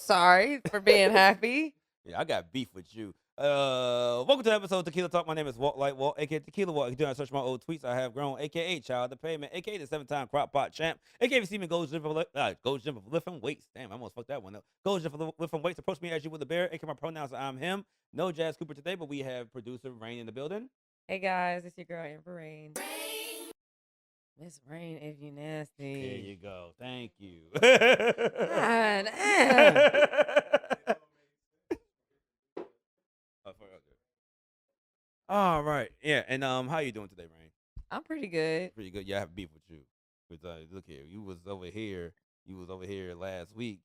sorry for being happy. Yeah, I got beef with you. Welcome to the episode of Tequila Talk. My name is WalkLikeWalt, aka Tequila Walt. If you do not search my old tweets, I have grown, aka Child of the Pavement, aka the 7-time crop pot champ, aka if you see me go gym for lifting weights. Damn, I almost fucked that one up. Go gym for lifting weights. Approach me as you with a bear, aka my pronouns are I'm him. No Jazz Cooper today, but we have producer Rayne in the building. Hey guys, it's your girl Amber Rayne. Miss Rayne, if you nasty. There you go. Thank you. God damn. All right. Yeah, and how you doing today, Rayne? I'm pretty good. Pretty good. Yeah, I have beef with you. Because look here, you was over here last week,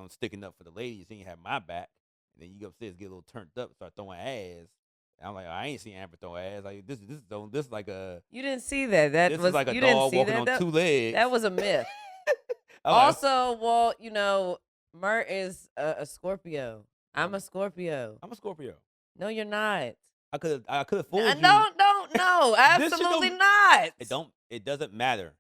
sticking up for the ladies. You ain't have my back, and then you go upstairs, get a little turned up, start throwing ass. And I'm like, I ain't seen Amber throw ass. Like this is like a. You didn't see that. This is like a dog walking on two legs. That was a myth. Like, also, Walt, you know, Mert is a Scorpio. I'm a Scorpio. I'm a Scorpio. No, you're not. I could have fooled you. No, absolutely not. It doesn't matter.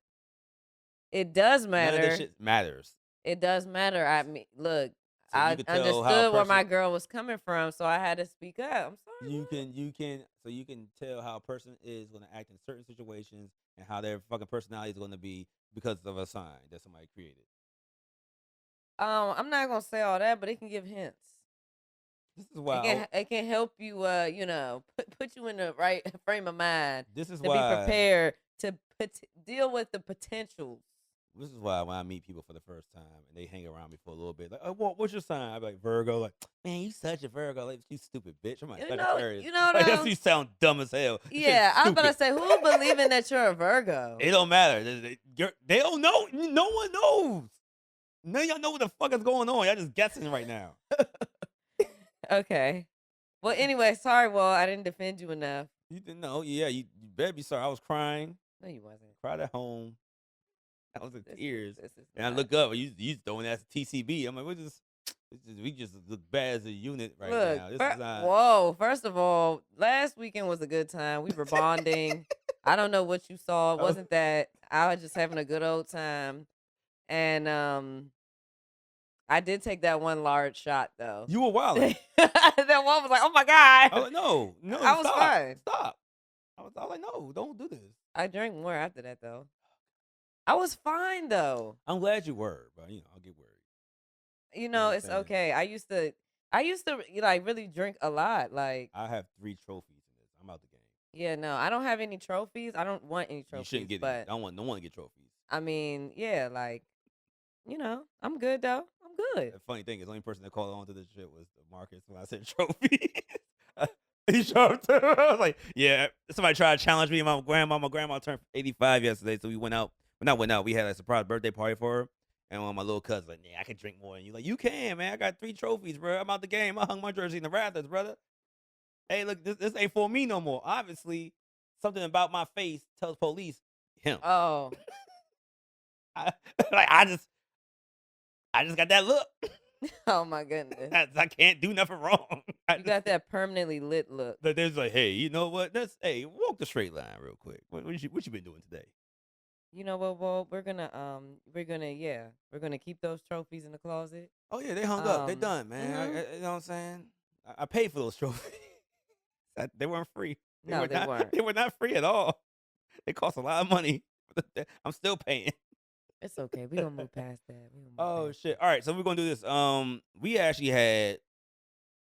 It does matter. None of this shit matters. It does matter. I mean, look, So I you can tell understood where my person- girl was coming from, so I had to speak up. I'm sorry. You can tell how a person is going to act in certain situations and how their fucking personality is going to be because of a sign that somebody created. I'm not gonna say all that, but it can give hints. This is why It can help you, you know, put you in the right frame of mind this is to why be prepared to deal with the potentials. This is why when I meet people for the first time and they hang around me for a little bit, like, oh, what's your sign? I'm like, Virgo. Like, man, you such a Virgo. Like, you stupid bitch. I'm like, Sagittarius. You know, like, that you sound dumb as hell. Yeah, I was gonna say, who believing that you're a Virgo? It don't matter. They don't know. No one knows. None of y'all know what the fuck is going on. Y'all just guessing right now. Okay. Well, anyway, sorry, Walt. I didn't defend you enough. You didn't know. Yeah, you better be sorry. I was crying. No, you wasn't. Cried at home. I was in tears. This is And I look up, you throwing that TCB. I'm like, we just look bad as a unit right now. This is not... Whoa, first of all, last weekend was a good time. We were bonding. I don't know what you saw. It wasn't that. I was just having a good old time. And I did take that one large shot, though. You were wild. That one was like, oh, my God. I was like, no. I was fine. Stop. I was like, no, don't do this. I drank more after that, though. I was fine, though. I'm glad you were, but, I'll get worried. You know, it's okay. I used to like really drink a lot. Like, I have 3 trophies in this. I'm out the game. Yeah, no, I don't have any trophies. I don't want any trophies. You shouldn't get it. I don't want no one to get trophies. I mean, yeah, like, I'm good though. I'm good. The funny thing is, the only person that called on to this shit was Marcus when I said trophy. He showed up too. I was like, yeah, somebody tried to challenge me. My grandma turned 85 yesterday, so we went out. Well, not went out. We had a surprise birthday party for her. And my little cousin like, I can drink more than you. Like, you can, man. I got 3 trophies, bro. I'm out the game. I hung my jersey in the rafters, brother. Hey, look, this ain't for me no more. Obviously, something about my face tells police him. Oh. I just got that look. Oh my goodness. I can't do nothing wrong. You got that permanently lit look. But there's like, hey, you know what? Walk the straight line real quick. What you been doing today? You know what, Well, we're gonna keep those trophies in the closet. Oh yeah, they hung up. They done, man. Mm-hmm. You know what I'm saying? I paid for those trophies. They weren't free. They weren't. They were not free at all. They cost a lot of money. I'm still paying. It's okay. We gonna move past that. Oh shit! All right, so we're gonna do this. We actually had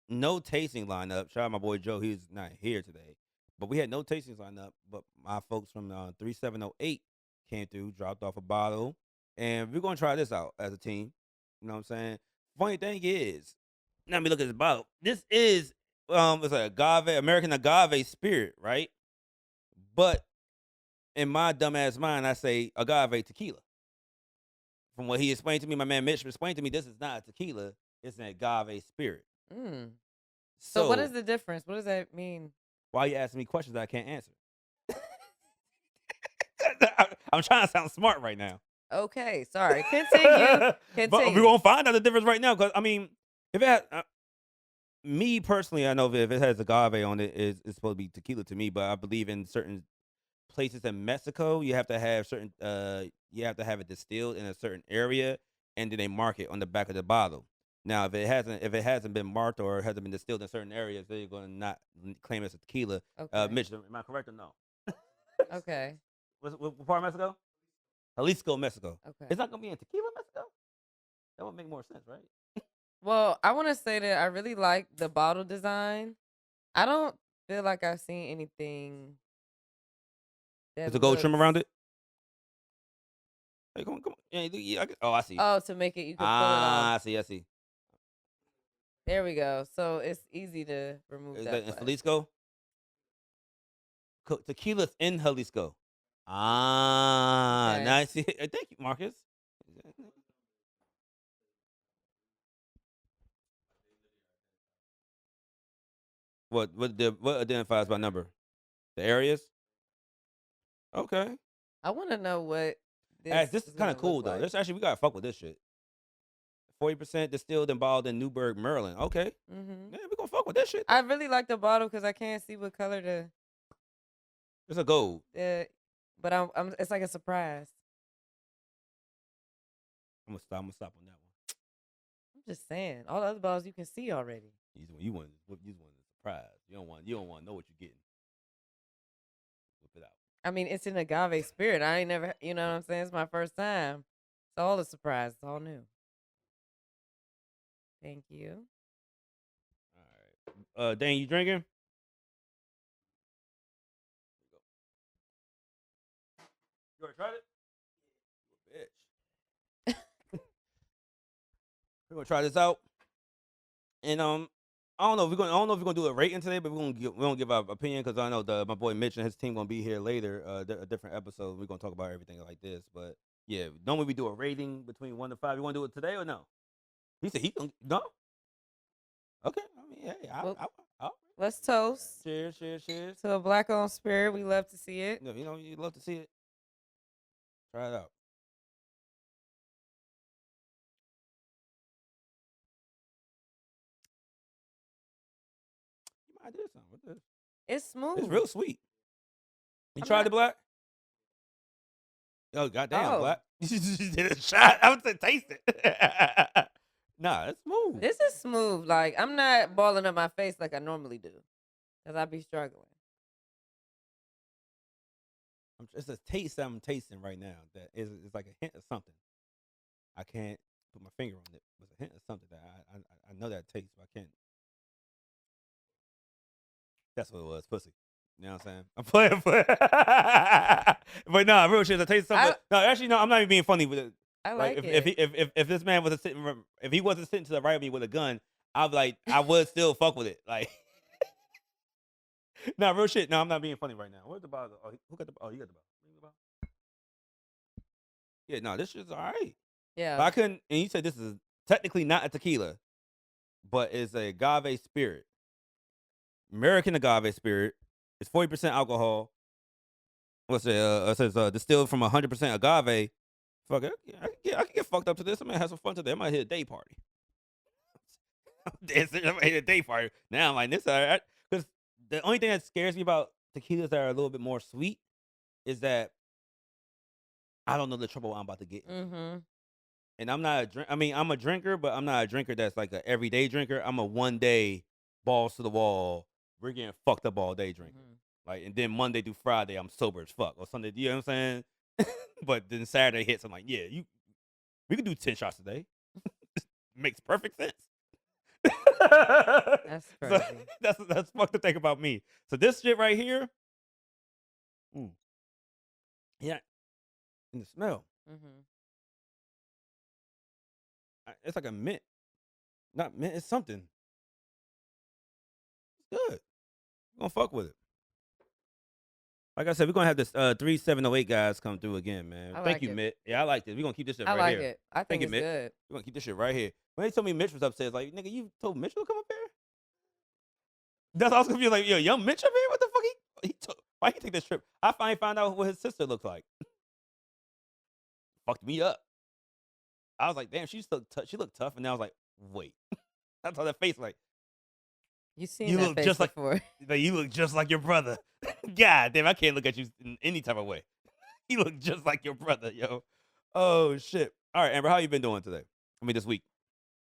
no tasting lineup. Shout out my boy Joe. He's not here today, but we had no tastings lineup. But my folks from 3708 came through, dropped off a bottle, and we're gonna try this out as a team. You know what I'm saying? Funny thing is, let me look at this bottle. This is it's like agave, American agave spirit, right? But in my dumbass mind, I say agave tequila. From what he explained to me, my man Mitch explained to me, this is not a tequila, it's an agave spirit. So what is the difference? What does that mean? Why are you asking me questions that I can't answer? I'm trying to sound smart right now. Okay, sorry. Continue. But we're going to find out the difference right now. Because, I mean, if it has, me personally, I know if it has agave on it, it's supposed to be tequila to me. But I believe in certain places in Mexico, you have to have it distilled in a certain area and then they mark it on the back of the bottle. Now, if it hasn't been marked or hasn't been distilled in certain areas, they're going to not claim it as a tequila. Okay. Mitch, am I correct or no? Okay. What part of Mexico? Jalisco, Mexico. Okay. It's not going to be in Tequila, Mexico? That would make more sense, right? Well, I want to say that I really like the bottle design. I don't feel like I've seen anything that There's a gold trim looks- around it. Hey, come on. Yeah, I see. Oh, to make it, you can pull it off. I see. There we go. So it's easy to remove Is that. that in plastic. Jalisco? Tequila's in Jalisco. Now I see. Thank you, Marcus. What identifies by number? The areas? Okay. I want to know what This is kind gonna of cool look though. like. This actually we gotta fuck with this shit. 40% distilled and bottled in Newburgh, Maryland. Okay. Mhm. Yeah, we gonna fuck with this shit. I really like the bottle because I can't see what color It's a gold. but I'm. It's like a surprise. I'm gonna stop on that one. I'm just saying, all the other bottles you can see already. You want a surprise. You don't want to know what you're getting. Whip it out. I mean, it's an agave spirit. I ain't never, you know what I'm saying? It's my first time. It's all a surprise. It's all new. Thank you. All right. Dane, you drinking? You already tried it? Bitch. We're gonna try this out. And I don't know if we're gonna do a rating today, but we're gonna give our opinion because I know my boy Mitch and his team gonna be here later, a different episode. We're gonna talk about everything like this. But yeah, normally we do a rating between 1 to 5. You wanna do it today or no? He said he can no? Okay. I mean, hey, I'll Let's toast cheers. to a black-owned spirit. We love to see it. You love to see it. Try it out. You might do something with this. It's smooth. It's real sweet. You I'm tried not- the black? Oh, goddamn, Oh. black. You did a shot. I would say taste it. Nah, it's smooth. This is smooth. Like, I'm not balling up my face like I normally do. Because I be struggling. It's a taste that I'm tasting right now that is like a hint of something. I can't put my finger on it, but it's a hint of something that I know that taste, but I can't. That's what it was, pussy. You know what I'm saying? I'm playing. But no, real shit. I taste something. No, actually, no. I'm not even being funny with it. I like if it. if this man wasn't sitting, if he wasn't sitting to the right of me with a gun, I would still fuck with it. Like, no, real shit. No, I'm not being funny right now. Where's the bottle? Oh, who got the? Oh, you got the bottle. Yeah, no, this shit's all right. Yeah. But I couldn't. And you said this is technically not a tequila, but it's a agave spirit, American agave spirit. It's 40% alcohol. What's it? It says distilled from 100% agave. Fuck it. I can get fucked up to this. I might have some fun today. I might hit a day party. I might hit a day party. Now I'm like, this all right. Because the only thing that scares me about tequilas that are a little bit more sweet is that I don't know the trouble I'm about to get into. Mm-hmm. And I'm not I'm a drinker, but I'm not a drinker that's like an everyday drinker. I'm a one day balls to the wall. We're getting fucked up all day drinker. Mm-hmm. Like, and then Monday through Friday, I'm sober as fuck. Or Sunday, you know what I'm saying? But then Saturday hits, I'm like, yeah, we could do 10 shots a day. Makes perfect sense. That's crazy. So, that's fucked to think about me. So this shit right here, yeah, and the smell, Mm-hmm. it's like a mint. Not mint, it's something. It's good. We're gonna fuck with it. Like I said, we're gonna have this 3708 guys come through again, man. I Thank like you, it. Mitch. Yeah, I like this. We're gonna keep this shit I right like here. it. I think you, it's Mitch. good. We're gonna keep this shit right here. When they told me Mitch was upstairs, like, nigga, you told Mitch to come up here? That's all I was confused. Like, yo, young Mitch up here? What the fuck? Why he take this trip? I finally found out what his sister looks like. Fucked me up. I was like, damn, she looked tough, and then I was like, wait. I saw that face like, You seen you that look face just before. like you look just like your brother. God damn, I can't look at you in any type of way. You look just like your brother, yo. Oh shit. All right, Amber, how you been doing today? I mean, this week.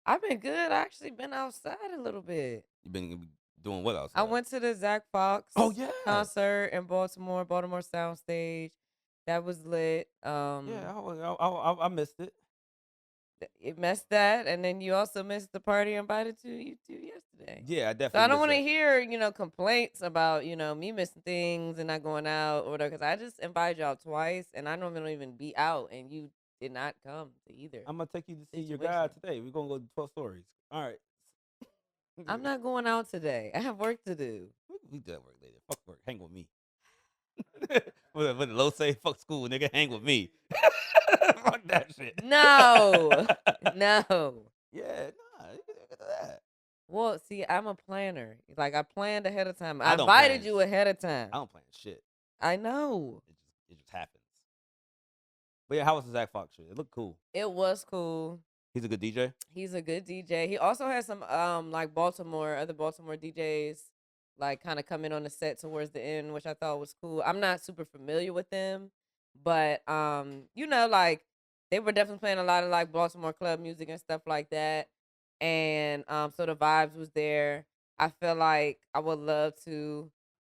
I've been good. I actually been outside a little bit. You've been doing what outside? I went to the Zach Fox yeah. concert in Baltimore Soundstage. That was lit. Yeah, I missed it. It missed that, and then you also missed the party I invited to you to yesterday. Yeah, I So definitely. I don't want to missed hear, complaints about, me missing things and not going out or whatever. Because I just invited y'all twice, and I normally don't even be out, and you did not come to either. I'm gonna take you to see your guy situation. today. We're gonna go to 12 stories. All right. I'm not going out today. I have work to do. We do that work later. Fuck work. Hang with me. With the low say fuck school, nigga. Hang with me. Fuck that shit. No. No. Yeah, nah. You can do that. Well, see, I'm a planner. Like, I planned ahead of time. I I don't invited plan you ahead of time. I don't plan shit. I know. It just happens. But yeah, how was the Zach Fox shit? It looked cool. It was cool. He's a good DJ. He's a good DJ. He also has some like other Baltimore DJs like kind of come in on the set towards the end, which I thought was cool. I'm not super familiar with them, but like they were definitely playing a lot of like Baltimore club music and stuff like that. And so the vibes was there. I feel like I would love to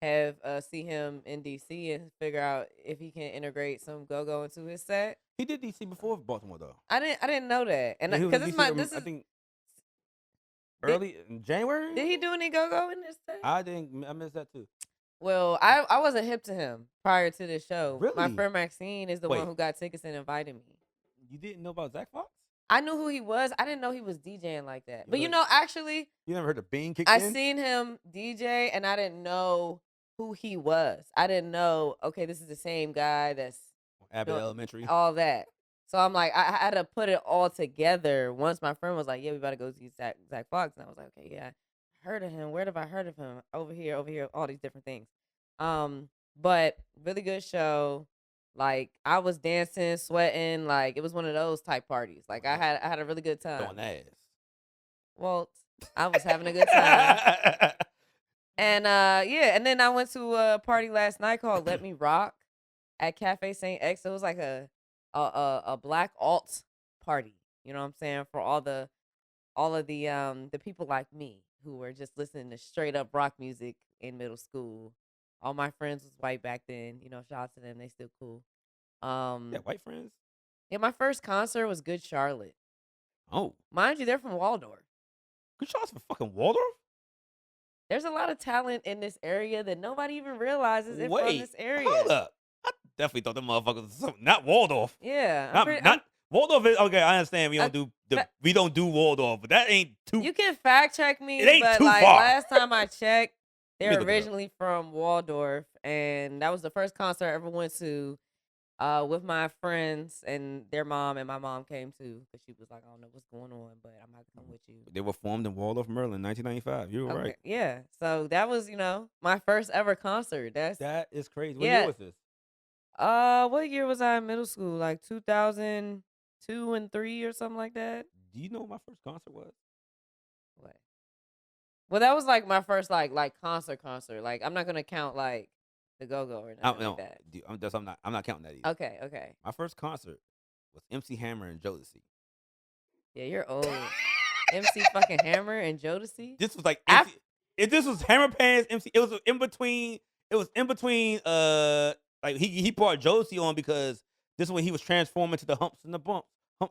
have see him in DC and figure out if he can integrate some go-go into his set. He did DC before Baltimore though. I didn't know that, and Yeah, he was in because DC this I is think early in January. did he do any go-go in this set? I missed that too. Well, I wasn't hip to him prior to this show. My Really? friend Maxine is the one Wait. who got tickets and invited me. You didn't know about Zach Fox? I knew who he was. I didn't know he was DJing like that. But like- actually, You never heard of Bean kicked I in? seen him DJ and I didn't know who he was. I didn't know, okay, this is the same guy that's Abbott Elementary. all that. So I'm like, I had to put it all together. Once my friend was like, yeah, we about to go see Zach Fox. And I was like, okay, yeah, I heard of him. Where have I heard of him? Over here, all these different things. But really good show. Like I was dancing, sweating, like it was one of those type parties. Like I had a really good time. Throwing ass. Well, I was having a good time. And and then I went to a party last night called Let Me Rock at Cafe St. X. It was like a black alt party. You know what I'm saying? For all of the people like me who were just listening to straight up rock music in middle school. All my friends was white back then. Shout out to them. They still cool. Yeah, white friends. Yeah, my first concert was Good Charlotte. Oh, Mind you, they're from Waldorf. good shots for fucking Waldorf. There's a lot of talent in this area that nobody even realizes is from Wait, this area. hold up. I definitely thought them motherfuckers was something. Not Waldorf. Yeah. Not Waldorf is okay. I understand we don't do Waldorf, but that ain't too. You can fact check me, It ain't but too like far. last time I checked, Let me they're look it up. originally from Waldorf, and that was the first concert I ever went to with my friends and their mom, and my mom came too because she was like, I don't know what's going on, but I'm about to come with you. They were formed in Waldorf, Maryland, 1995. You were right. Yeah. So that was, my first ever concert. That is crazy. What Yeah. year was this? What year was I in middle school? Like 2002 and 3 or something like that. Do you know what my first concert was? What? Well, that was like my first like concert. Like I'm not gonna count like the go-go or nothing like that. I'm not counting that either. Okay. My first concert was MC Hammer and Jodeci. Yeah, you're old. MC fucking Hammer and Jodeci. This was like if this was Hammer Pants MC. It was in between. Like he brought Jodeci on because this is when he was transforming to the humps and the bumps. It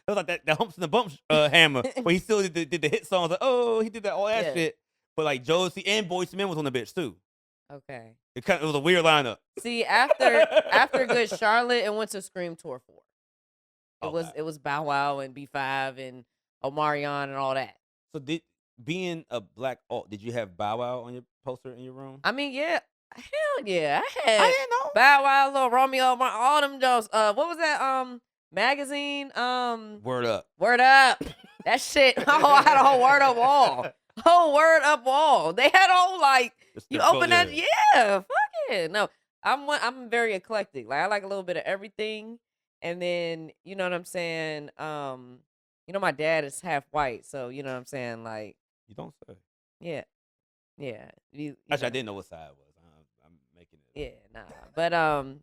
was like that the humps and the bumps Hammer, but he still did the hit songs. Like, oh, he did all that shit. But like Jodeci and Boyz II Men was on the bitch too. Okay. It was a weird lineup. See, after Good Charlotte, it went to Scream Tour 4. It was Bow Wow and B5 and Omarion and all that. So being a black alt, did you have Bow Wow on your poster in your room? I mean, yeah. Hell yeah. I had I didn't know. Bow Wow, Lil Romeo, all them jokes. What was that magazine? Word Up. That shit. I had a whole Word Up wall. Whole Word Up wall. They had a whole like you open that. Yeah, fuck it. No, I'm very eclectic. Like I like a little bit of everything. And then you know what I'm saying. My dad is half white, so you know what I'm saying. Like You don't say. yeah. Actually, I didn't know what side it was. I'm making it. Yeah, nah. But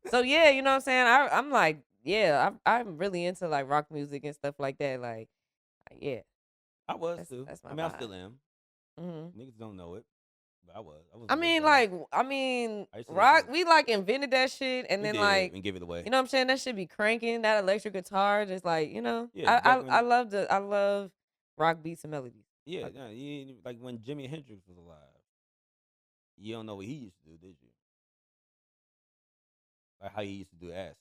so yeah, you know what I'm saying. I'm like, yeah, I'm really into like rock music and stuff like that. Like Yeah, I was too. that's my I mean, I vibe. still am. Mm-hmm. Niggas don't know it, but I was. I was. I a little mean, dumb. like, I used to rock. listen. We like invented that shit, and We then did like, and give it away. you know what I'm saying? That should be cranking. That electric guitar, just like, you know, Yeah, back I when. love rock beats and melodies. Yeah, Fuck it. nah, like when Jimi Hendrix was alive. You don't know what he used to do, did you? Like how he used to do acid.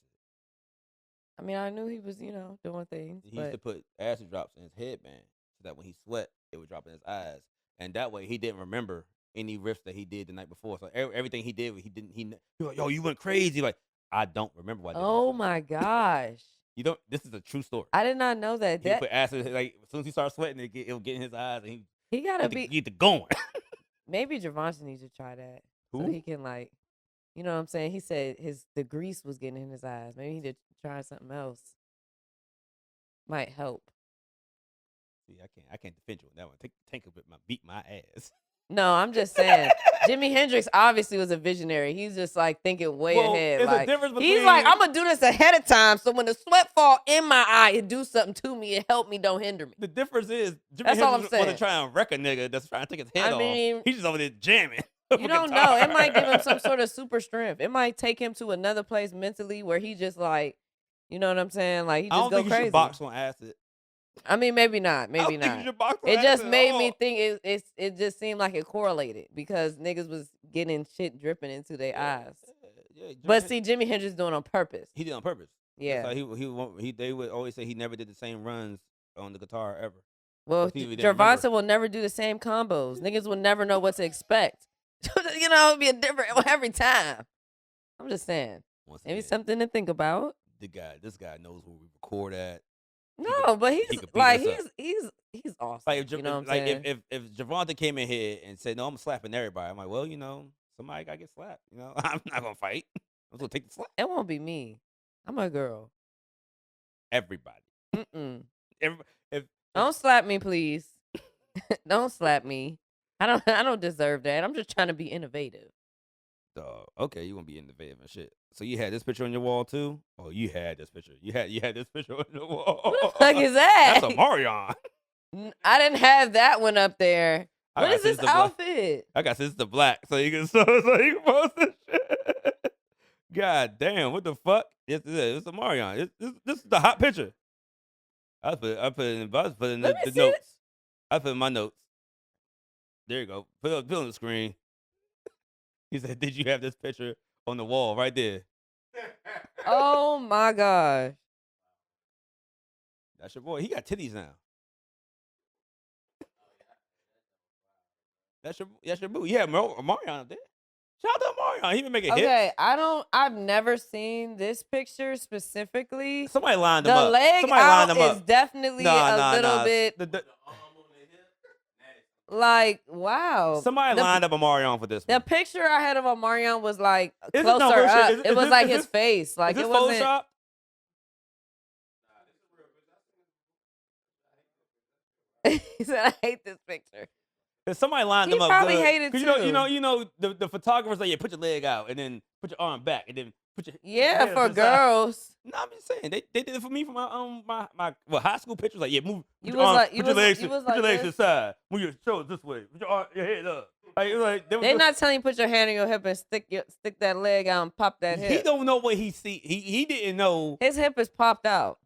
I mean, I knew he was, you know, doing things, He used but to put acid drops in his headband so that when he sweat, it would drop in his eyes, and that way he didn't remember any riffs that he did the night before. So everything he did, he didn't. He was like, yo, you went crazy. Like I don't remember why I did that oh shit. my gosh, You don't. This is a true story. I did not know that. He would put acid like as soon as he started sweating, it would get in his eyes, and He gotta be. get the going. Maybe Javonte needs to try that so Who? he can like, you know what I'm saying? He said the grease was getting in his eyes. Maybe he need to try something else. Might help. See, I can't defend you on that one. Tank beat my ass. No, I'm just saying. Jimi Hendrix obviously was a visionary. He's just like thinking way ahead. There's a Like difference he's between- like, I'm gonna do this ahead of time, so when the sweat fall in my eye, it do something to me. It help me, don't hinder me. The difference is Jimi That's all I'm Hendrix saying. wasn't trying to wreck a nigga that's trying to take his head I mean, off. He's just over there jamming. You don't know. It might give him some sort of super strength. It might take him to another place mentally where he just like, you know what I'm saying? Like he I just don't go think you crazy. should box on acid. I mean, maybe not. Maybe I don't think not. you should box on It just acid made at me all. think it just seemed like it correlated because niggas was getting shit dripping into their eyes. Yeah, But see, Jimi Hendrix doing it on purpose. he did it on purpose. Yeah. That's how they would always say he never did the same runs on the guitar ever. Well, People didn't remember. Gervonta will never do the same combos. Niggas will never know what to expect. You know, it'll be a different every time. I'm just saying. Once Maybe again, something to think about. this guy knows where we record at. No, but he he's could beat like us up. he's awesome. Like if, you know what I'm like saying? if Javonta came in here and said, "No, I'm slapping everybody," I'm like, "Well, you know, somebody gotta get slapped. You know, I'm not gonna fight. I'm gonna take the slap." It won't be me. I'm a girl. Everybody. If Don't slap me, please. Don't slap me. I don't deserve that. I'm just trying to be innovative. okay, you gonna be innovative and shit. So you had this picture on your wall too? Oh, you had this picture. You had this picture on your wall. What the fuck is that? That's a Marion. I didn't have that one up there. I What got is this Sister Black. outfit? I got Sister Black, so you can post this shit. God damn, what the fuck? It's a Marion. This is the hot picture. I put in Let me the see notes. I put in my notes. There you go. Put it on the screen. He said, "Did you have this picture on the wall right there?" Oh my gosh. That's your boy. He got titties now. That's your boo. Yeah, Marion up there. Shout out to Marion. He been making Okay, hits. I've never seen this picture specifically. Somebody lined The him up. leg Somebody out lined him is up. definitely a little bit like, wow. Somebody lined up a Marion for this The one. picture I had of Omarion was like Is it- closer no, bullshit. up. Is It was this- like is his this- face. Like Is it this wasn't. Photoshop? He said, "I hate this picture." If somebody lined He them up probably good. hated 'Cause too. you know the photographers like, yeah, put your leg out and then put your arm back and then put your Yeah, head for to the side. girls. No, I'm just saying they did it for me for my high school pictures. Like, yeah, move. You Put was your arm, like- put you your was- legs, you was put your like legs to the this? side. Move your shoulders this way. Put your head up. Like they They're not telling you put your hand on your hip and stick that leg out and pop that He hip. don't know what he see. He didn't know. His hip is popped out.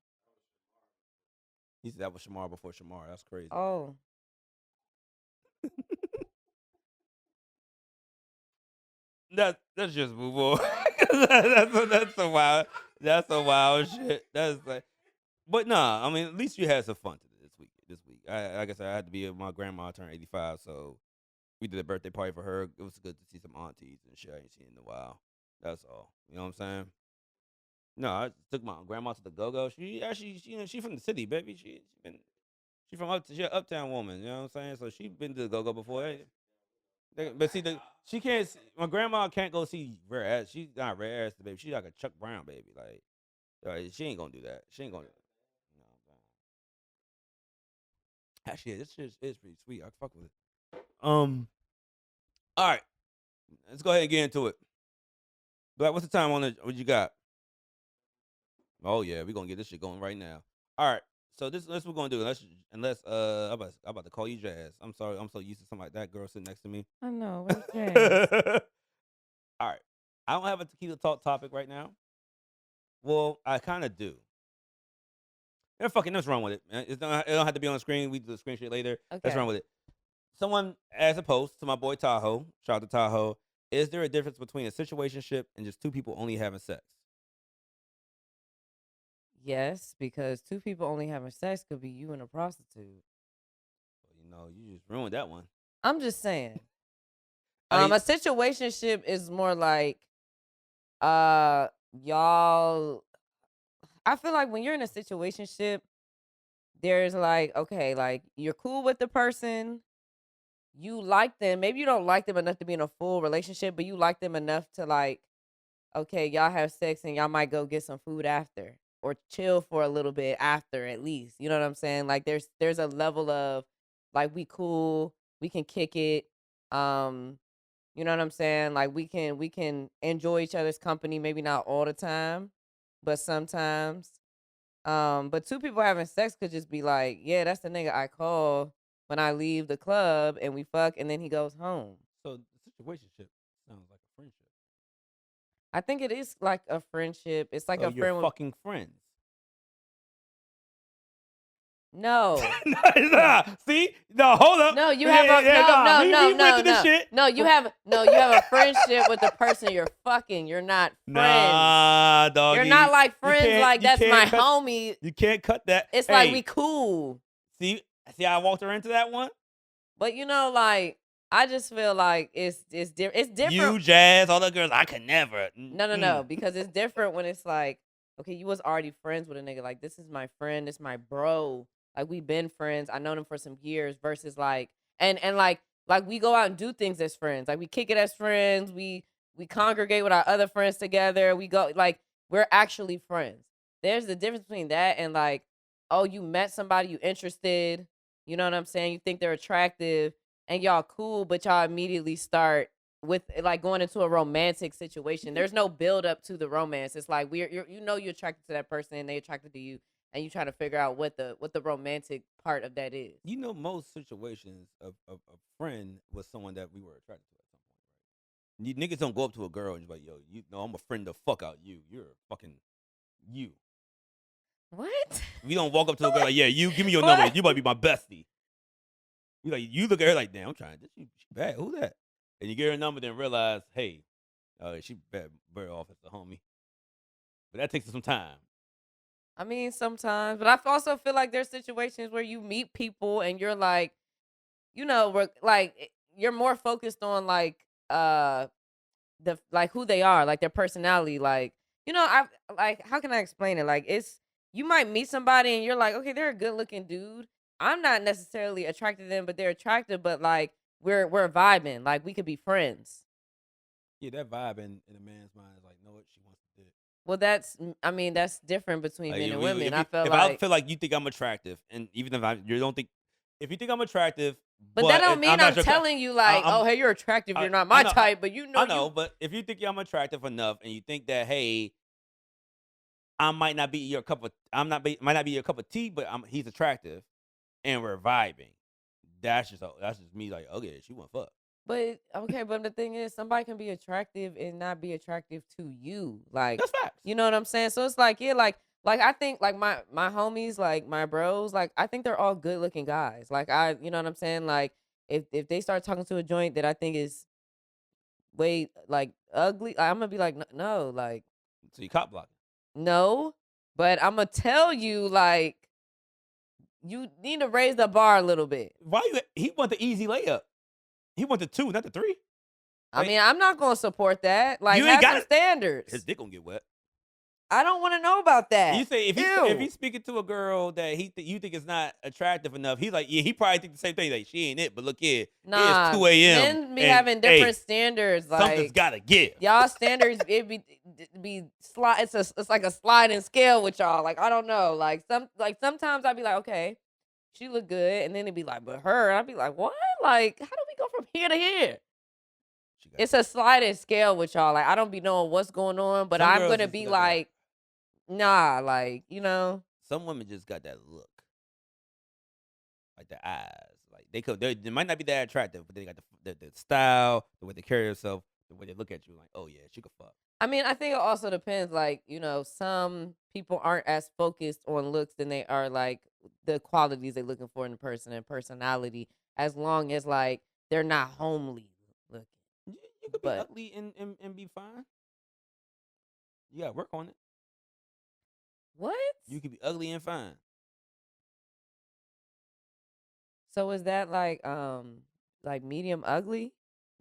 He said that was Shamar before Shamar. That's crazy. Oh. Let's just move on. That's a wild shit. That's like, but nah. I mean, at least you had some fun this week. Like I said, I had to be at my grandma turned 85, so we did a birthday party for her. It was good to see some aunties and shit I ain't seen in a while. That's all. You know what I'm saying? No, I took my grandma to the go-go. She actually, she from the city, baby. She from she an uptown woman. You know what I'm saying? So she been to the go-go before. But see, she can't. My grandma can't go see rare ass. She's not rare ass, baby. She's like a Chuck Brown baby. Like, she ain't gonna do that. She ain't gonna. You know, actually, this shit is pretty sweet. I fuck with it. All right, let's go ahead and get into it. Black, what's the time on it? What you got? Oh yeah, we gonna get this shit going right now. All right, So this what we're gonna do. Unless I'm about to call you Jazz. I'm sorry. I'm so used to something like that girl sitting next to me. I know. Where's Jazz? All right. I don't have a tequila talk topic right now. Well, I kind of do. Yeah, fucking, let's run with it. Man. It don't have to be on the screen. We do the screen shit later. Let's run Okay. with it. Someone asked a post to my boy Tahoe. Shout out to Tahoe. Is there a difference between a situationship and just two people only having sex? Yes, because two people only having sex could be you and a prostitute. Well, you just ruined that one. I'm just saying. I A situationship is more like y'all. I feel like when you're in a situationship, there's like, okay, like you're cool with the person, you like them. Maybe you don't like them enough to be in a full relationship, but you like them enough to like, okay, y'all have sex and y'all might go get some food after or chill for a little bit after at least. You know what I'm saying? Like there's a level of like we cool, we can kick it. Um, you know what I'm saying? Like we can enjoy each other's company, maybe not all the time, but sometimes. But two people having sex could just be like, yeah, that's the nigga I call when I leave the club and we fuck and then he goes home. So the situationship sounds like a friendship. I think it is like a friendship. It's like So a you're friend with fucking friends. no. Nah. See? No, hold up. No, you have a nah. no, We went through this shit. no, you have a friendship with the person you're fucking. You're not friends. Nah, doggy. You're not like friends can't- like you that's my can't cut- homie. You can't cut that. It's Hey, like we cool. see how I walked her into that one? But you know, like I just feel like it's different. You, Jazz, all the girls, I could never. No, because it's different when it's like, okay, you was already friends with a nigga. Like, this is my friend, this my bro. Like, we been friends. I known him for some years versus like, and like we go out and do things as friends. Like, we kick it as friends. We congregate with our other friends together. We go, like, we're actually friends. There's the difference between that and like, oh, you met somebody, you interested. You know what I'm saying? You think they're attractive and y'all cool, but y'all immediately start with like going into a romantic situation. There's no build up to the romance. It's like you're you're attracted to that person and they attracted to you, and you try to figure out what the romantic part of that is. You know, most situations of a friend was someone that we were attracted to at some point, right? You niggas don't go up to a girl and you're like, yo, you know, I'm a friend the fuck out you. You're a fucking you. What? We don't walk up to a girl like, yeah, you give me your number. You might be my bestie. You look at her like, damn, I'm trying. She bad. Who that? And you get her number, then realize, hey, she better off as a homie. But that takes some time. I mean, sometimes, but I also feel like there's situations where you meet people and you're like, you know, you're more focused on like the like who they are, like their personality, like you know, I like how can I explain it? Like it's you might meet somebody and you're like, okay, they're a good looking dude. I'm not necessarily attracted to them, but they're attractive, but like we're vibing, like we could be friends. Yeah, that vibe in a man's mind is like, know what she wants to do. Well, I mean, that's different between Like, men if and we- women. if I you- feel if like, I feel like you think I'm attractive, and even if you don't think, if you think I'm attractive, but that don't mean I'm not telling you like, I'm- oh, hey, you're attractive. I- You're not I my know- type, but you know, I know, but if you think I'm attractive enough, and you think that, hey, I might not be your cup of, might not be your cup of tea, but he's attractive, and we're vibing. That's just me. Like, okay, she want fuck. But okay, but the thing is, somebody can be attractive and not be attractive to you. Like, That's facts. you know what I'm saying? So it's like, yeah, like I think like my homies, like my bros, like I think they're all good looking guys. Like you know what I'm saying? Like if they start talking to a joint that I think is way like ugly, I'm gonna be like, no, like So you cop blocking. no. But I'm gonna tell you, like, you need to raise the bar a little bit. Why you? He want the easy layup. He want the 2, not the 3. I Like, mean, I'm not gonna support that. Like, you ain't have got some it. standards. His dick gonna get wet. I don't want to know about that. You say if Ew. he's speaking to a girl that you think is not attractive enough, he's like, yeah, he probably think the same thing. Like, she ain't it, but look here, Nah, it's 2 a.m. men be and, having different hey, standards. something's Like gotta give. y'all standards, it be slide. It's like a sliding scale with y'all. Like I don't know. Like sometimes I'd be like, okay, she look good, and then it'd be like, but her. I'd be like, what? Like how do we go from here to here? It's a sliding scale with y'all. Like I don't be knowing what's going on, but Some I'm girls gonna just be got like, nah, like you know. Some women just got that look. like the eyes. Like they might not be that attractive, but they got the style, the way they carry themselves, the way they look at you. Like, oh yeah, she could fuck. I mean, I think it also depends. Like, some people aren't as focused on looks than they are like the qualities they're looking for in a person and personality. As long as like they're not homely looking, You could be but ugly and be fine. You gotta work on it. what? You could be ugly and fine. So is that like medium ugly?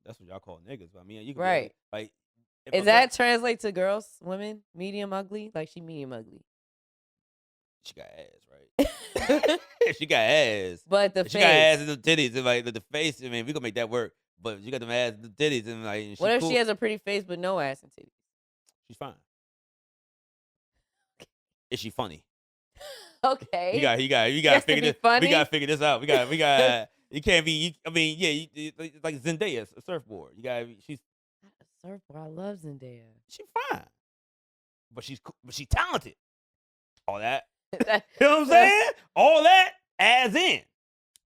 That's what y'all call niggas. But I mean, you can be ugly. Right. Like, if Is a girl, that translate to girls, women, medium ugly? Like she medium ugly. she got ass, right? She got ass. But the If she got ass and face. the titties, and like the face. I mean, we gonna make that work. But she got them ass and the titties, and like, and she What if cool. she has a pretty face but no ass and titties? She's fine. Is she funny? Okay. You got She to has to figure be this. funny? We got to figure this out. We got. You can't be. I mean, yeah, it's like Zendaya, a surfboard. You got. She's Not a surfboard. I love Zendaya. fine, but she's talented. All that. That- You know what I'm saying? All that as in.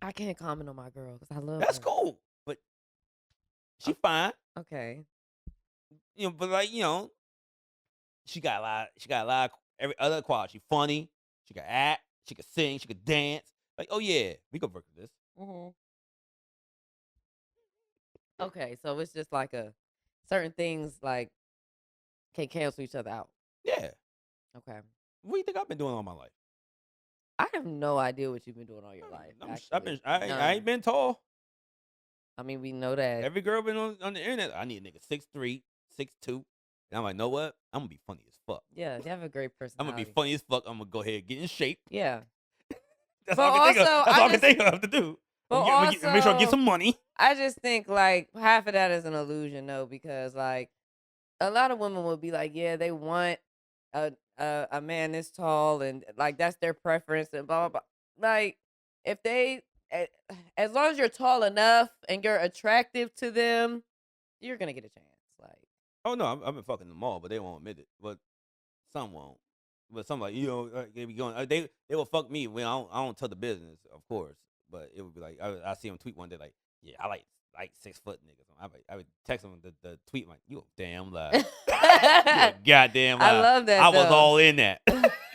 I can't comment on my girl because I love That's her. cool, but she fine. Okay. But like she got a lot. She got a lot of every other quality. She funny. She can act. She can sing. She can dance. Like, oh yeah, we could work with this. Mm-hmm. Okay, so it's just like certain things like can cancel each other out. Yeah. Okay. What do you think I've been doing all my life? I have no idea what you've been doing all your life. I ain't been tall. I mean, we know that. Every girl been on the internet. I need a nigga 6'3", 6'2", and I'm like, know what? I'm gonna be funny as fuck. Yeah, you have a great I'm personality. gonna be funny as fuck. I'm gonna go ahead and get in shape. Yeah. That's But all I can think of. also, That's I all I can just- think of to do. But Make sure I get also- some money. I just think like half of that is an illusion, though, because like a lot of women will be like, yeah, they want a man this tall, and like that's their preference, and blah blah blah. Like if they, as long as you're tall enough and you're attractive to them, you're gonna get a chance. Like, Oh no, I've been fucking them all, but they won't admit it. But some won't. But some like they be going. They will fuck me when I don't tell the business, of course. But it would be like I see him tweet one day like, yeah, I like 6 foot niggas. I would text him the tweet like, you a damn lie. You a goddamn lie. I love that. I was though. all in that.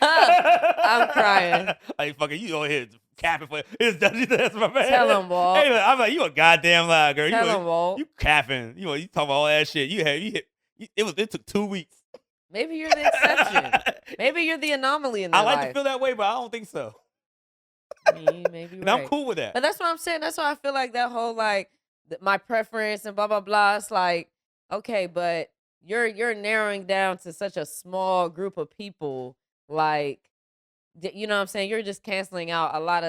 I'm crying. Like fucking you over here capping for that's my man. Tell him, Walt. Hey, I'm like, you a goddamn lie, girl. Tell him, Walt. You capping. You talking about all that shit. It took 2 weeks. Maybe you're the exception. Maybe you're the anomaly in their I like life. to feel that way, but I don't think so. Maybe And right. I'm cool with that. But that's what I'm saying. That's why I feel like that whole like my preference and blah blah blah. It's like, okay, but you're narrowing down to such a small group of people. Like, you know what I'm saying? You're just canceling out a lot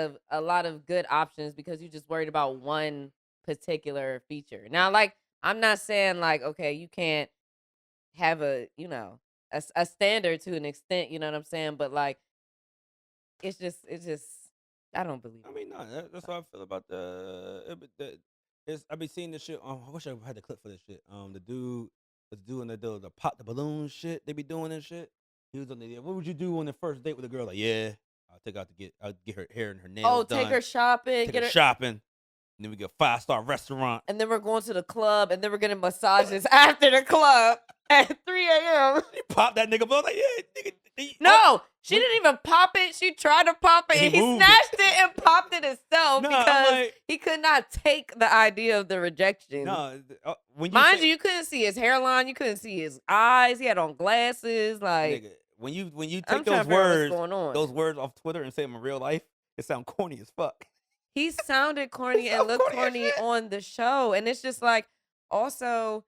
of good options because you're just worried about one particular feature. Now, like, I'm not saying like, okay, you can't have a standard to an extent. You know what I'm saying? But like, it's just. I don't believe. I mean, no, that's how I feel about I've been seeing this shit. I wish I had the clip for this shit. The dude was doing the pop the balloon shit. They be doing this shit. He was on the. What would you do on the first date with a girl? Like, yeah, I'll get her hair and her nails done. Take her shopping. Take her shopping. And then we get a 5-star restaurant. And then we're going to the club, and then we're getting massages after the club at 3 a.m. He popped that nigga, but like, yeah, nigga. No, she didn't even pop it. She tried to pop it, and he moved snatched it and popped it himself No, because he could not take the idea of the rejection. No, Mind you, you couldn't see his hairline, you couldn't see his eyes. He had on glasses. Like, nigga, when you I'm take trying to those figure out what's words, going on. those words off Twitter and say them in real life, it sound corny as fuck. He sounded corny and looked corny on the show, and it's just like, also,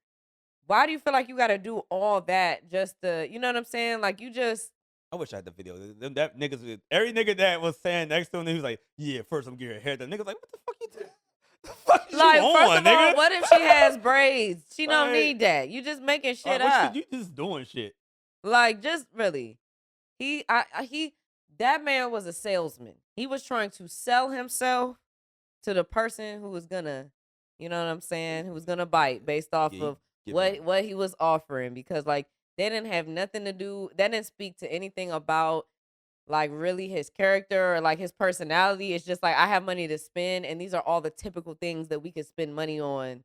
why do you feel like you got to do all that just to, you know what I'm saying? Like, you just. I wish I had the video. That niggas, every nigga that was saying next to him, he was like, "Yeah, first I'm getting her hair done." Niggas like, "What the fuck you doing? The fuck is Like, you on, first of nigga?" all, what if she has braids? She don't Like, need that. You just making shit what up. you just doing shit. Like, just really. That man was a salesman. He was trying to sell himself to the person who was gonna, you know what I'm saying, who was gonna bite based off of what he was offering, because like they didn't have nothing to do. That didn't speak to anything about like really his character or like his personality. It's just like I have money to spend, and these are all the typical things that we could spend money on,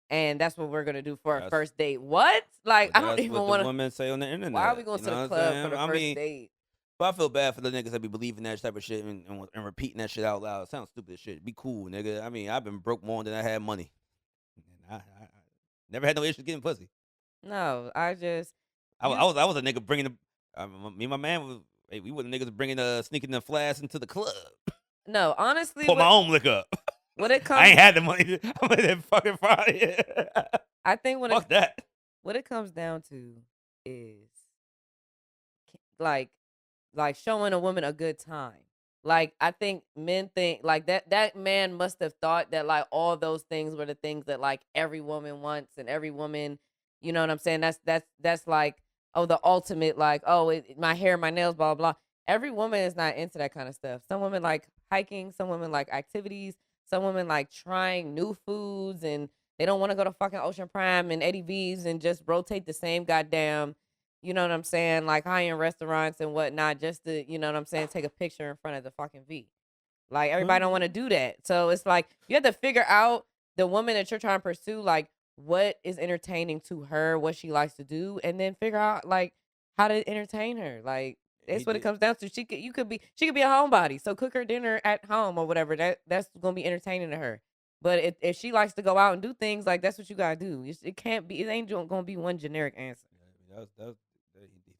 and that's what we're gonna do for our That's first date. What? Like but I don't that's even what the want to. women say on the Why are we internet. going You to know the what I'm club for saying? the I first mean, date? but I feel bad for the niggas that be believing that type of shit and repeating that shit out loud. It sounds stupid as shit. Be cool, nigga. I mean, I've been broke more than I had money. And I never had no issues getting pussy. No, I just I, wa- you. I was a nigga bringing the. Me and my man was. Hey, we were the niggas bringing sneaking the flask into the club. No, honestly, Pour my own liquor up. what it I comes, ain't had the money. I'm in that fucking Friday. I think Fuck that. what it comes down to is like showing a woman a good time. Like I think men think like that man must have thought that like all those things were the things that like every woman wants and every woman, you know what I'm saying? That's like oh the ultimate like oh my hair, my nails, blah blah. Every woman is not into that kind of stuff. Some women like hiking, some women like activities, some women like trying new foods and they don't want to go to fucking Ocean Prime and Eddie V's and just rotate the same goddamn you know what I'm saying, like high-end restaurants and whatnot, just to, you know what I'm saying, take a picture in front of the fucking V. Like everybody don't want to do that. So it's like you have to figure out the woman that you're trying to pursue, like what is entertaining to her, what she likes to do, and then figure out like how to entertain her. Like He that's what it did. comes down to. She could be a homebody. So cook her dinner at home or whatever. That's gonna be entertaining to her. But if she likes to go out and do things, like that's what you gotta do. It can't be. It ain't gonna be one generic answer.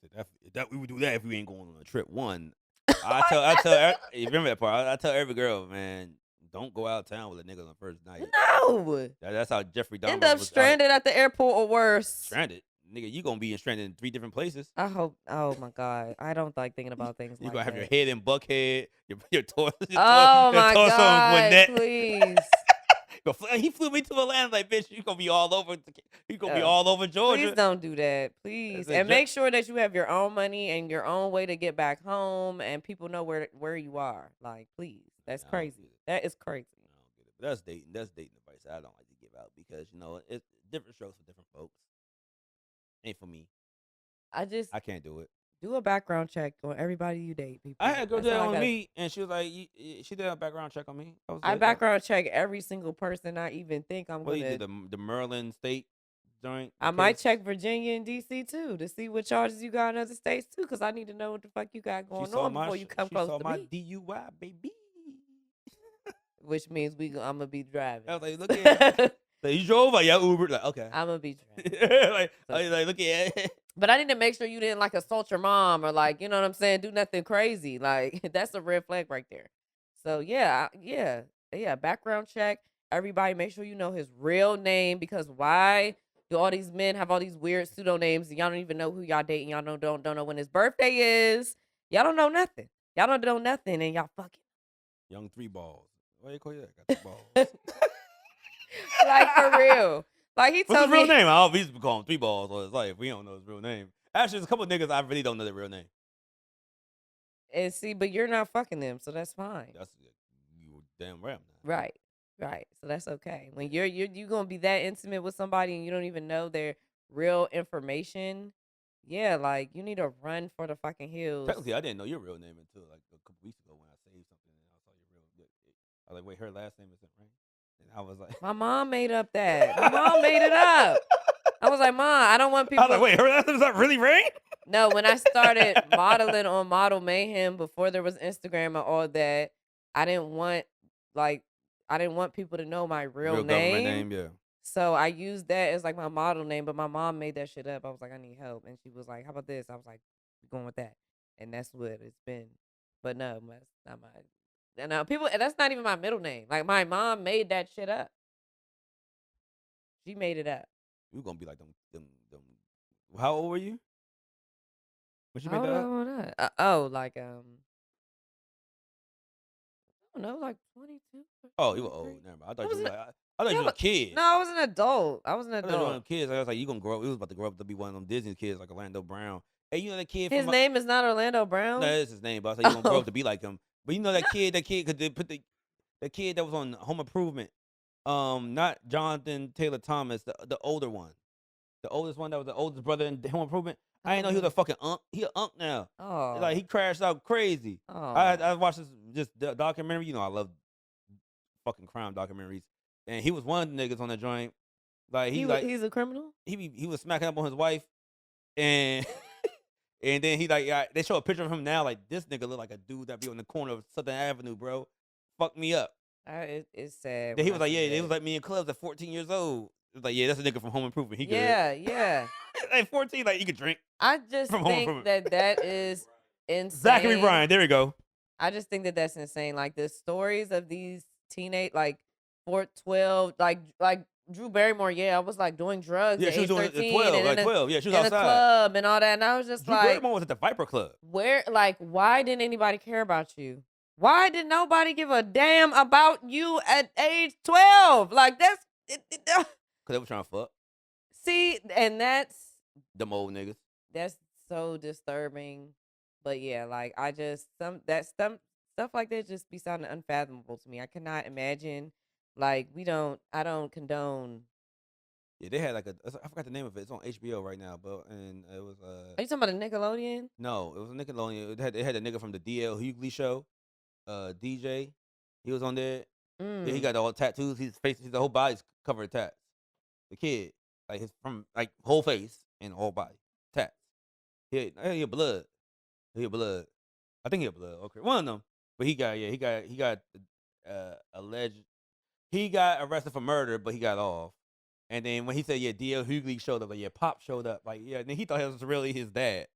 He said that we would do that if we ain't going on a trip. One, you remember that part? I tell every girl, man, don't go out of town with a nigga on the first night. No. That's how Jeffrey End Dahmer up was stranded at the airport or worse. stranded. Nigga, you gonna be stranded in 3 different places. I hope. Oh my god, I don't like thinking about things You like gonna that. have your head in Buckhead, your torso, Oh your my torso in god, Gwinnett. please. He flew me to Atlanta like, bitch, you gonna be all over. You gonna be Uh, all over Georgia. Please don't do that, please, That's and make sure that you have your own money and your own way to get back home, and people know where you are. Like, please, that's I don't crazy. get it. That is crazy. I don't get it. But that's dating. That's dating advice I don't like to give out because it's different strokes for different folks. Ain't for me. I just I can't do it. do a background check on everybody you date, people. I had a girl That's do that all I on gotta- me, and she was like, she did a background check on me. I was I like, background check every single person I even think I'm what you gonna. did the Maryland State joint. I might case? check Virginia and DC too to see what charges you got in other states too, because I need to know what the fuck you got She going saw on my before you come she close saw to my me. DUI, baby. Which means I'm gonna be driving. I was like, look at like, you drove, like, yeah, Uber, like, okay. I'm gonna be driving. like, look at But I need to make sure you didn't like assault your mom or like, you know what I'm saying, do nothing crazy. Like that's a red flag right there. So yeah, background check. Everybody make sure you know his real name because why do all these men have all these weird pseudo names and y'all don't even know who y'all dating? Y'all don't know when his birthday is. Y'all don't know nothing. Y'all don't know nothing and y'all fucking Young 3 balls. Why you call you that? Got 3 balls. like for real. Like he What's told his real me name? I always call him 3 balls all his life. We don't know his real name. Actually, there's a couple niggas I really don't know their real name. and see, but you're not fucking them, so that's fine. That's you damn right. Right. Right. So that's okay. When you're gonna be that intimate with somebody and you don't even know their real information, yeah, like you need to run for the fucking hills. Technically, I didn't know your real name until like a couple weeks ago when I saved something and I saw your real. I was like, wait, her last name isn't right, and I was like, My mom made up that. My mom made it up. I was like, Mom, I don't want people. I was like, wait, her last name is not really Rain? No, when I started modeling on Model Mayhem before there was Instagram and all that, I didn't want like I didn't want people to know my real government name. name, yeah. So I used that as like my model name, but my mom made that shit up. I was like, I need help. And she was like, how about this? I was like, we're going with that. And that's what it's been. But no, that's not my. And now people, that's not even my middle name. Like my mom made that shit up. She made it up. You gonna be like them. How old were you? When she made How that old up? am I not? Oh, like I don't know, like 22. Oh, you were 23. old. Never mind. I I thought was you were an- like, I thought you yeah, were a but- kid. No, I was an adult. I was an I thought you were one of adult. them kids. I was like, you gonna grow up. He was about to grow up to be one of them Disney kids, like Orlando Brown. Hey, you know that kid His from name is not Orlando Brown. No, that's his name. But I was like, you gonna grow Oh. up to be like him. But you know that kid could put the kid that was on Home Improvement. Not Jonathan Taylor Thomas, the older one, the oldest one that was the oldest brother in Home Improvement. I didn't know he was a fucking unk. He an unk now. Oh. Like, he crashed out crazy. Oh. I watched this documentary. You know, I love fucking crime documentaries. And he was one of the niggas on the joint. Like, he's a criminal? he was smacking up on his wife. And and then he they show a picture of him now. Like, this nigga look like a dude that be on the corner of Southern Avenue, bro. Fuck me up. It's sad. Then he was like, yeah, it was like me in clubs at 14 years old. It was like, yeah, that's a nigga from Home Improvement. He good. Yeah. Like 14, like, you could drink. I just From Home think Improvement. that is insane. Zachary Bryan, there we go. I just think that's insane. Like, the stories of these teenage, like, 12, like Drew Barrymore, I was like doing drugs Yeah, at she was age doing 13 12, and like 12. Yeah, she was in a outside. club and all that. And I was just Drew like, Barrymore was at the Viper Club. where, like, why didn't anybody care about you? Why did nobody give a damn about you at age 12? Like, that's Because they were trying to fuck. See, and that's Them old niggas. That's so disturbing. But yeah, like, I just stuff like that just be sounding unfathomable to me. I cannot imagine. Like, I don't condone. Yeah, they had like I forgot the name of it. It's on HBO right now, but and it was Are you talking about a Nickelodeon? no, it was a Nickelodeon. It had a nigga from the DL Hughley show, DJ. He was on there. Yeah, he got all tattoos. His face, his whole body's covered in tats. The kid, like whole face and whole body tats. He had blood. He had blood. I think he had blood. Okay, one of them. But he got alleged. He got arrested for murder, but he got off. And then when he said, DL Hughley showed up, like, Pop showed up, like, and then he thought it was really his dad.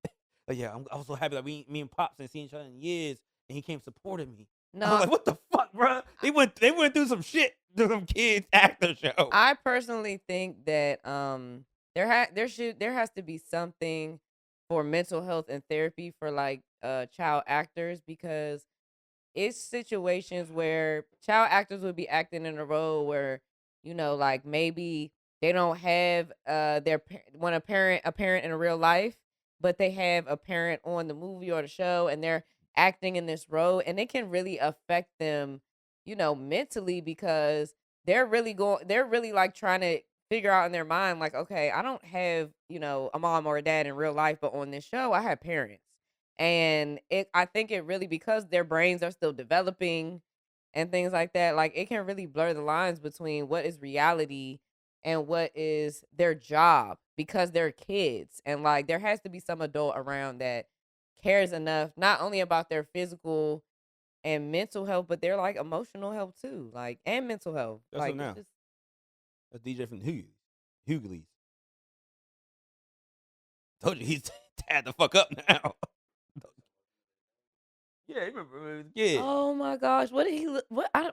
Like, I was so happy that me and Pops ain't seen each other in years, and he came supporting me. No, I was like, what the fuck, bro? They went through some shit to some kids actor show. I personally think that there has to be something for mental health and therapy for, like, child actors, because it's situations where child actors would be acting in a role where, like, maybe they don't have a parent in real life, but they have a parent on the movie or the show, and they're acting in this role, and it can really affect them, mentally, because they're really like trying to figure out in their mind, like, okay, I don't have, a mom or a dad in real life, but on this show I have parents. And I think it really, because their brains are still developing and things like that, like, it can really blur the lines between what is reality and what is their job, because they're kids. And, like, there has to be some adult around that cares enough, not only about their physical and mental health, but their, like, emotional health too, like, and mental health. That's Like, now. That's DJ from Hughley's. Told you he's tied the fuck up now. Yeah, remember when he was a kid. Oh my gosh, what did he look? I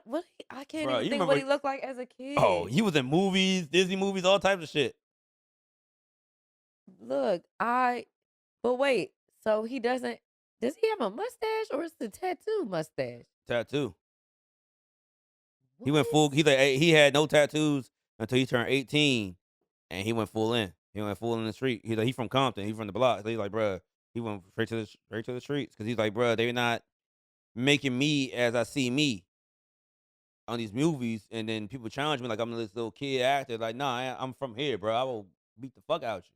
can't Bro, even you think what he looked like as a kid. Oh, he was in movies, Disney movies, all types of shit. Look, but wait, so he doesn't? Does he have a mustache, or is the tattoo mustache? Tattoo. What? He went full. He had no tattoos until he turned 18, and he went full in. He went full in the street. He from Compton. He from the block. So he's like, bruh, he went straight to the streets, because he's like, bruh, they're not making me as I see me on these movies, and then people challenge me like I'm this little kid actor. Like, nah, I'm from here, bro. I will beat the fuck out you.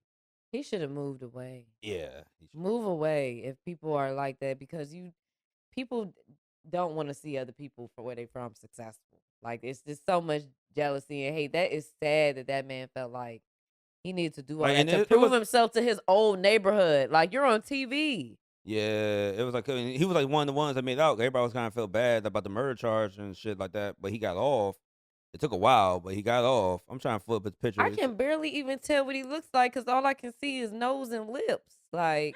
He should have moved away. Yeah, move away if people are like that, because people don't want to see other people for where they from successful. Like, it's just so much jealousy and hate. That is sad that man felt like he needed to do all that to prove himself to his old neighborhood. Like, you're on TV. Yeah, it was like he was like one of the ones that made out. Everybody was kind of felt bad about the murder charge and shit like that, but he got off. It took a while, but he got off. I'm trying to flip his picture. I can barely even tell what he looks like, because all I can see is nose and lips. Like,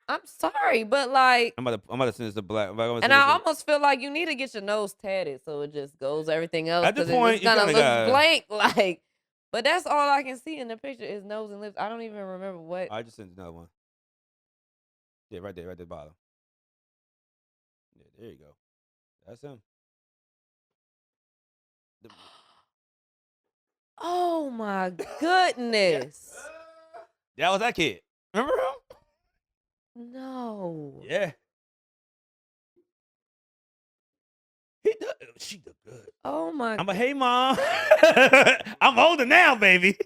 I'm sorry, but, like, I'm about to send this to Black. And I almost feel like you need to get your nose tatted so it just goes everything else. At this point, it kind of looks blank, like. But that's all I can see in the picture is nose and lips. I don't even remember what. I just sent another one. Yeah, right there, bottom. Yeah, there you go. That's him. Oh my goodness! That was that kid. Remember him? No. Yeah. She did good. Oh my. I'm a hey mom. I'm older now, baby.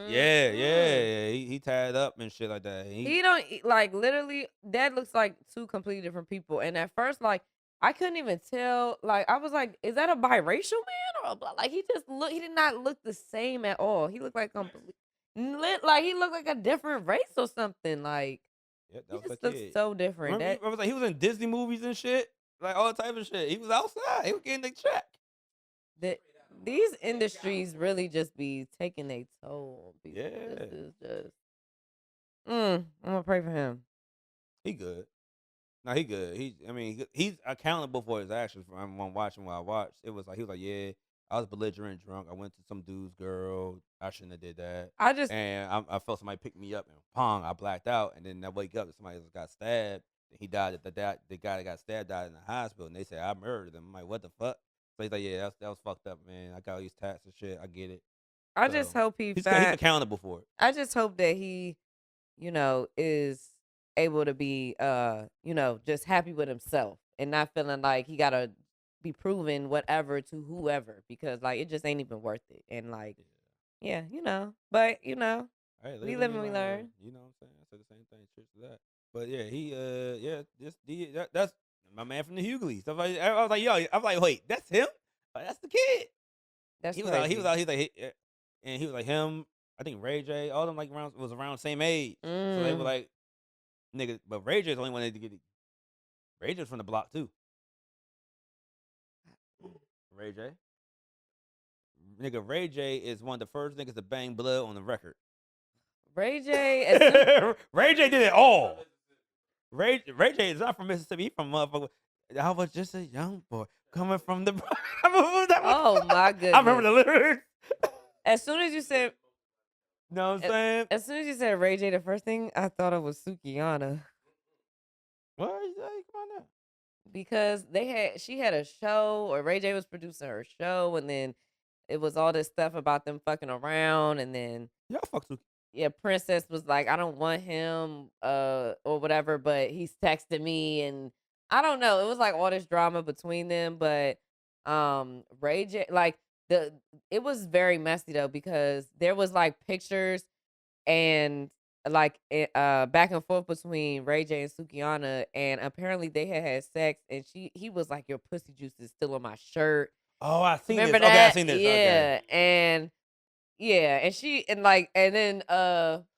Yeah. He tied up and shit like that. He don't like literally. That looks like two completely different people. And at first, like I couldn't even tell. Like I was like, is that a biracial man or a black? Like he just look. He did not look the same at all. He looked like like he looked like a different race or something. Like Yeah, he that was just that looks kid. so different. Remember, I was like, he was in Disney movies and shit, like all type of shit. He was outside. He was getting the check. That these industries really just be taking a toll on people. Yeah, This is just. I'm gonna pray for him. he good. No, he good. He's accountable for his actions. From watching what I watched, it was like he was like, yeah, I was belligerent, drunk. I went to some dude's girl. I shouldn't have did that. I just And I felt somebody pick me up and pong, I blacked out. And then I wake up and somebody else got stabbed. And he died. The guy that got stabbed died in the hospital. And they said I murdered him. I'm like, what the fuck? So he's like, yeah, that was fucked up, man. I got all these tats and shit. I get it. I just So hope he's accountable for it. I just hope that he, is able to be just happy with himself and not feeling like he gotta be proving whatever to whoever because like it just ain't even worth it. And like, yeah, but Hey, we live and we learn. You know what I'm saying? I said the same thing. Cheers to that. But yeah, that's my man from the Hughleys. I was like, yo, I'm like, wait, that's him? That's the kid. That's He was crazy. out. He was out. He's like, and he was like him. I think Ray J. All them like was around the same age. So they were like, nigga. But Ray J is the only one that to get it. Ray J's from the block too. Ray J. Nigga, Ray J is one of the first niggas to bang blood on the record. Ray J. Ray J did it all. Ray J is not from Mississippi. He from motherfucker. I was just a young boy coming from the. Oh my goodness! I remember the lyrics. As soon as you said, know what I'm saying? As soon as you said Ray J, the first thing I thought of was Sukiana. What? Come on now. Because she had a show, or Ray J was producing her show, and then it was all this stuff about them fucking around, and then y'all fuck Suki. Yeah, Princess was like, I don't want him, or whatever, but he's texting me, and I don't know. It was like all this drama between them, but Ray J, like it was very messy though because there was like pictures and like back and forth between Ray J and Sukiana, and apparently they had sex, and he was like, your pussy juice is still on my shirt. Oh, I seen Remember this. that? Okay, I seen this. Yeah, okay. and then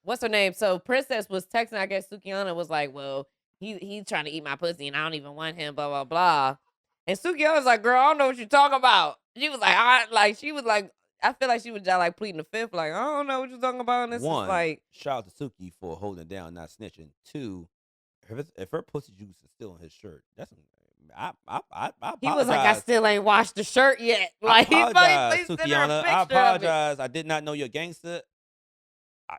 what's her name? So Princess was texting, I guess Sukiana was like, well, he's trying to eat my pussy and I don't even want him, blah blah blah. And Sukiana was like, girl, I don't know what you're talking about. She was like, I feel like she was just like pleading the fifth, like, I don't know what you're talking about. And this One, is like, shout out to Suki for holding it down, not snitching. Two, if her pussy juice is still in his shirt, that's I apologize. He was like, I still ain't washed the shirt yet. Like he apologize, fucking sent her a Sukiana. picture I of it. apologize. I did not know you're a gangster. I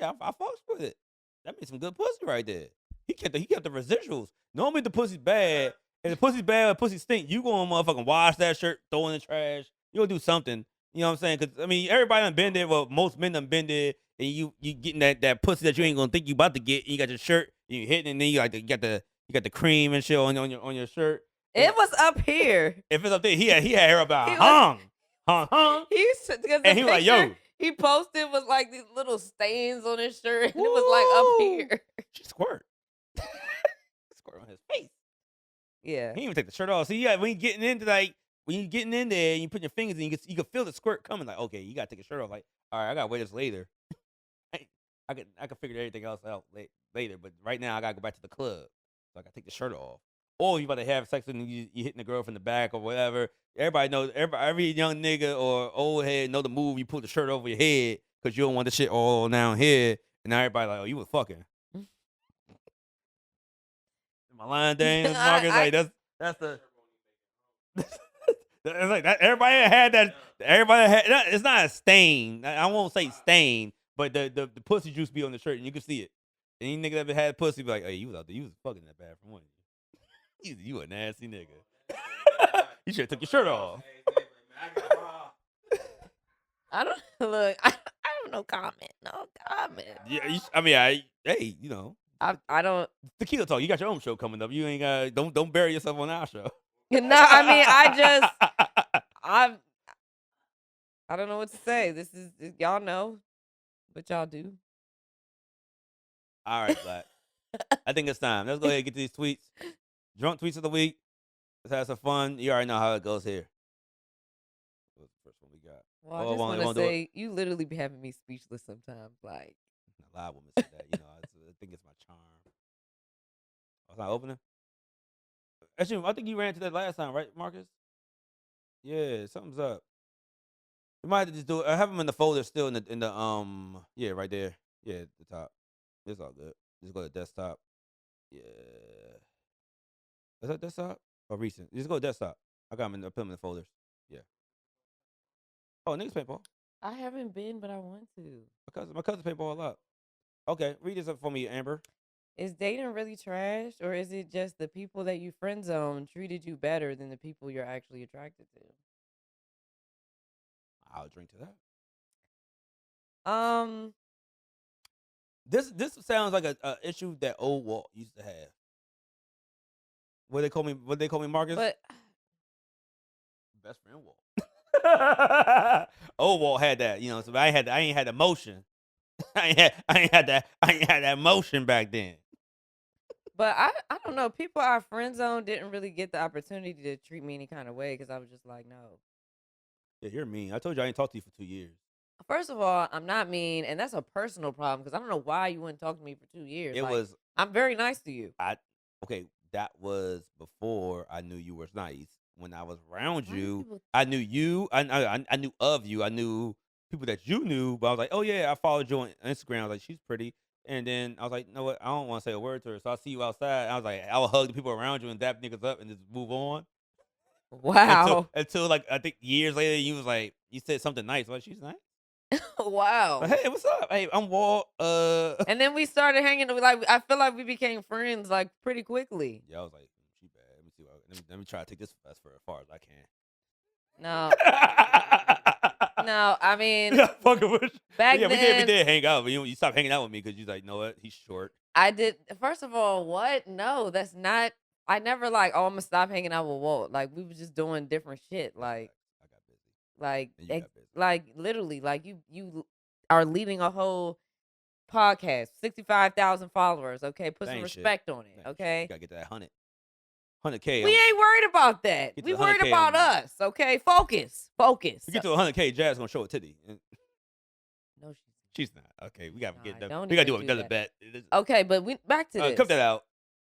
fucks with it. That made some good pussy right there. He kept the residuals. Normally the pussy's bad. If the pussy's bad or pussy stink, you gonna motherfucking wash that shirt, throw it in the trash. You gonna do something. You know what I'm saying? Because I mean, everybody done been there. Well, most men done been there, and you getting that pussy that you ain't gonna think you about to get. And you got your shirt, you hitting, and then you got the cream and shit on your shirt. It was up here. If it's up there, he had hair about hung. And he was like, yo. He posted was like these little stains on his shirt, and it was like up here. She squirt. Squirt on his face. Yeah. He didn't even take the shirt off. See, when you getting in there and you put your fingers in, you can feel the squirt coming. Like, okay, you gotta take your shirt off. Like, all right, I gotta wait this later. I can figure everything else out later, but right now I gotta go back to the club, so I gotta take the shirt off. Or you about to have sex and you hitting the girl from the back or whatever. Everybody knows. Every young nigga or old head know the move. You put the shirt over your head because you don't want the shit all down here. And now everybody like, oh, you was fucking. Am I lying, Dane? Marcus, like that's the. It's like that. Everybody had that. Everybody had. It's not a stain. I won't say stain, but the pussy juice be on the shirt and you can see it. Any nigga that ever had pussy be like, hey, you was out there, you was fucking that bathroom, wasn't you? You a nasty nigga. You should have took your shirt off. I don't look. I have no comment. No comment. Yeah, hey, you know. I don't. Tequila Talk. You got your own show coming up. You ain't got. Don't bury yourself on our show. No, I mean I don't know what to say. This is y'all know. What y'all do? All right, Black. I think it's time. Let's go ahead and get these tweets. Drunk tweets of the week. Let's have some fun. You already know how it goes here. What's the first one we got? Well, I just want to won't do it. say, you literally be having me speechless sometimes. Like, A lot of women say that. I think it's my charm. Oh, it's not opening? Actually, I think you ran into that last time, right, Marcus? Yeah, something's up. We might have to just do it. I have them in the folder still in the yeah, right there. Yeah, at the top. It's all good. Just go to desktop. Yeah. Is that desktop or recent? Just go to desktop. I put them in the folders. Yeah. Oh, niggas paintball. I haven't been, but I want to. My cousin paintball a lot. Okay, read this up for me, Amber. Is dating really trash, or is it just the people that you friend zone treated you better than the people you're actually attracted to? I'll drink to that. This sounds like a issue that old Walt used to have. What they call me, Marcus? But Best friend Walt. Old Walt had that, so I ain't had emotion. I ain't had that emotion back then. But I don't know. People our friend zone didn't really get the opportunity to treat me any kind of way because I was just like, no. Yeah, you're mean. I told you I ain't talked to you for 2 years. First of all, I'm not mean, and that's a personal problem because I don't know why you wouldn't talk to me for 2 years. I'm very nice to you. Okay, that was before I knew you were nice. When I was around Why do you, people- I knew you. I knew of you. I knew people that you knew, but I was like, oh yeah, I followed you on Instagram. I was like, she's pretty. And then I was like, you know what? I don't want to say a word to her. So I'll see you outside. I was like, I will hug the people around you and dap niggas up and just move on. Wow. Until like I think years later, you was like, you said something nice. Like, she's nice. Wow. Like, hey, what's up? Hey, I'm Walt. And then we started hanging. Like, I feel like we became friends like pretty quickly. Yeah, I was like, she bad. Let me see. Let me try to take this as far as I can. No. No, I mean, Yeah, fucking with you. back Yeah, then we did hang out, but you stopped hanging out with me because you like, know what? He's short. I did. First of all, what? No, that's not. I never like. Oh, I'm gonna stop hanging out with Walt. Like we were just doing different shit. Like I got busy. Like, And you got busy. like literally, like you are leading a whole podcast, 65,000 followers. Okay, put some respect on it. Okay, you gotta get to that 100K. We ain't worried about that. We worried about us. Okay, focus. We get to 100K, Jazz gonna show a titty. No, she's not. Okay, we gotta get don't we gotta do even another that. bet. Okay, but we back to this. Cut that out.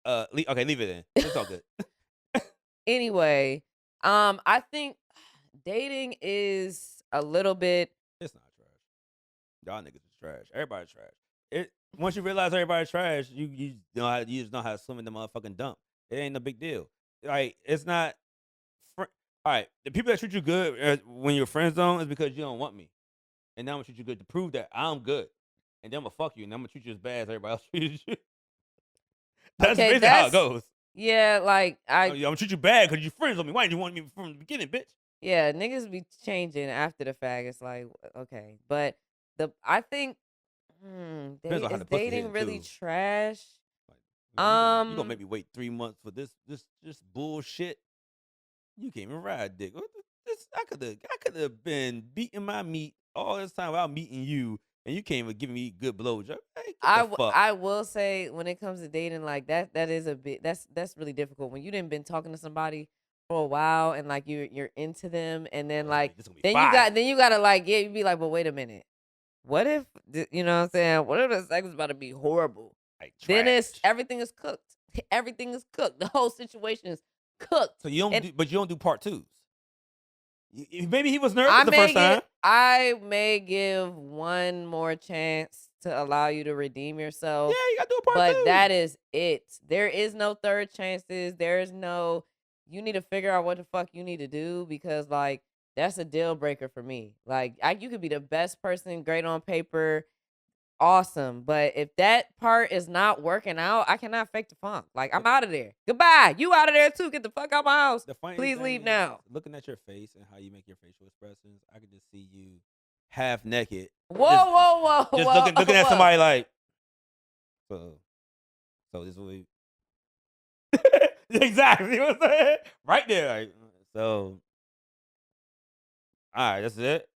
Okay, leave it in. It's all good. Anyway, I think dating is a little bit. It's not trash. Y'all niggas is trash. Everybody's trash. Once you realize everybody's trash, you just know how to swim in the motherfucking dump. It ain't no big deal. Like it's not. All right, the people that treat you good when you're friend zone is because you don't want me, and now I'm gonna treat you good to prove that I'm good, and then I'm gonna fuck you, and I'm gonna treat you as bad as everybody else treated you. That's basically how it goes. Yeah, like I'm gonna treat you bad because you friends with me. Why didn't you want me from the beginning, bitch? Yeah, niggas be changing after the fact. It's like, okay, but I think is dating really trash? You gonna make me wait 3 months for this bullshit? You can't even ride dick. I could have been beating my meat all this time without meeting you, and you can't even give me good blowjob. Hey, I will say when it comes to dating, like that is a bit that's really difficult when you didn't been talking to somebody for a while and like you're into them, and then like then you gotta like you be like, well, wait a minute, what if you know what I'm saying? What if the sex is about to be horrible? Then everything is cooked. Everything is cooked. The whole situation is cooked. So you don't do part twos. Maybe he was nervous the first time. I may give one more chance to allow you to redeem yourself. Yeah, you gotta do a part two. But that is it. There is no third chances. There is no. You need to figure out what the fuck you need to do because like that's a deal breaker for me. Like you could be the best person, great on paper, awesome, but if that part is not working out, I cannot fake the funk. Like I'm out of there. Goodbye. You out of there too. Get the fuck out my house. Please leave now. Looking at your face and how you make your facial expressions, I could just see you half naked. Whoa. Just looking at somebody like. So this is what we. Exactly what I'm saying. Right there. Like, so. All right, that's it.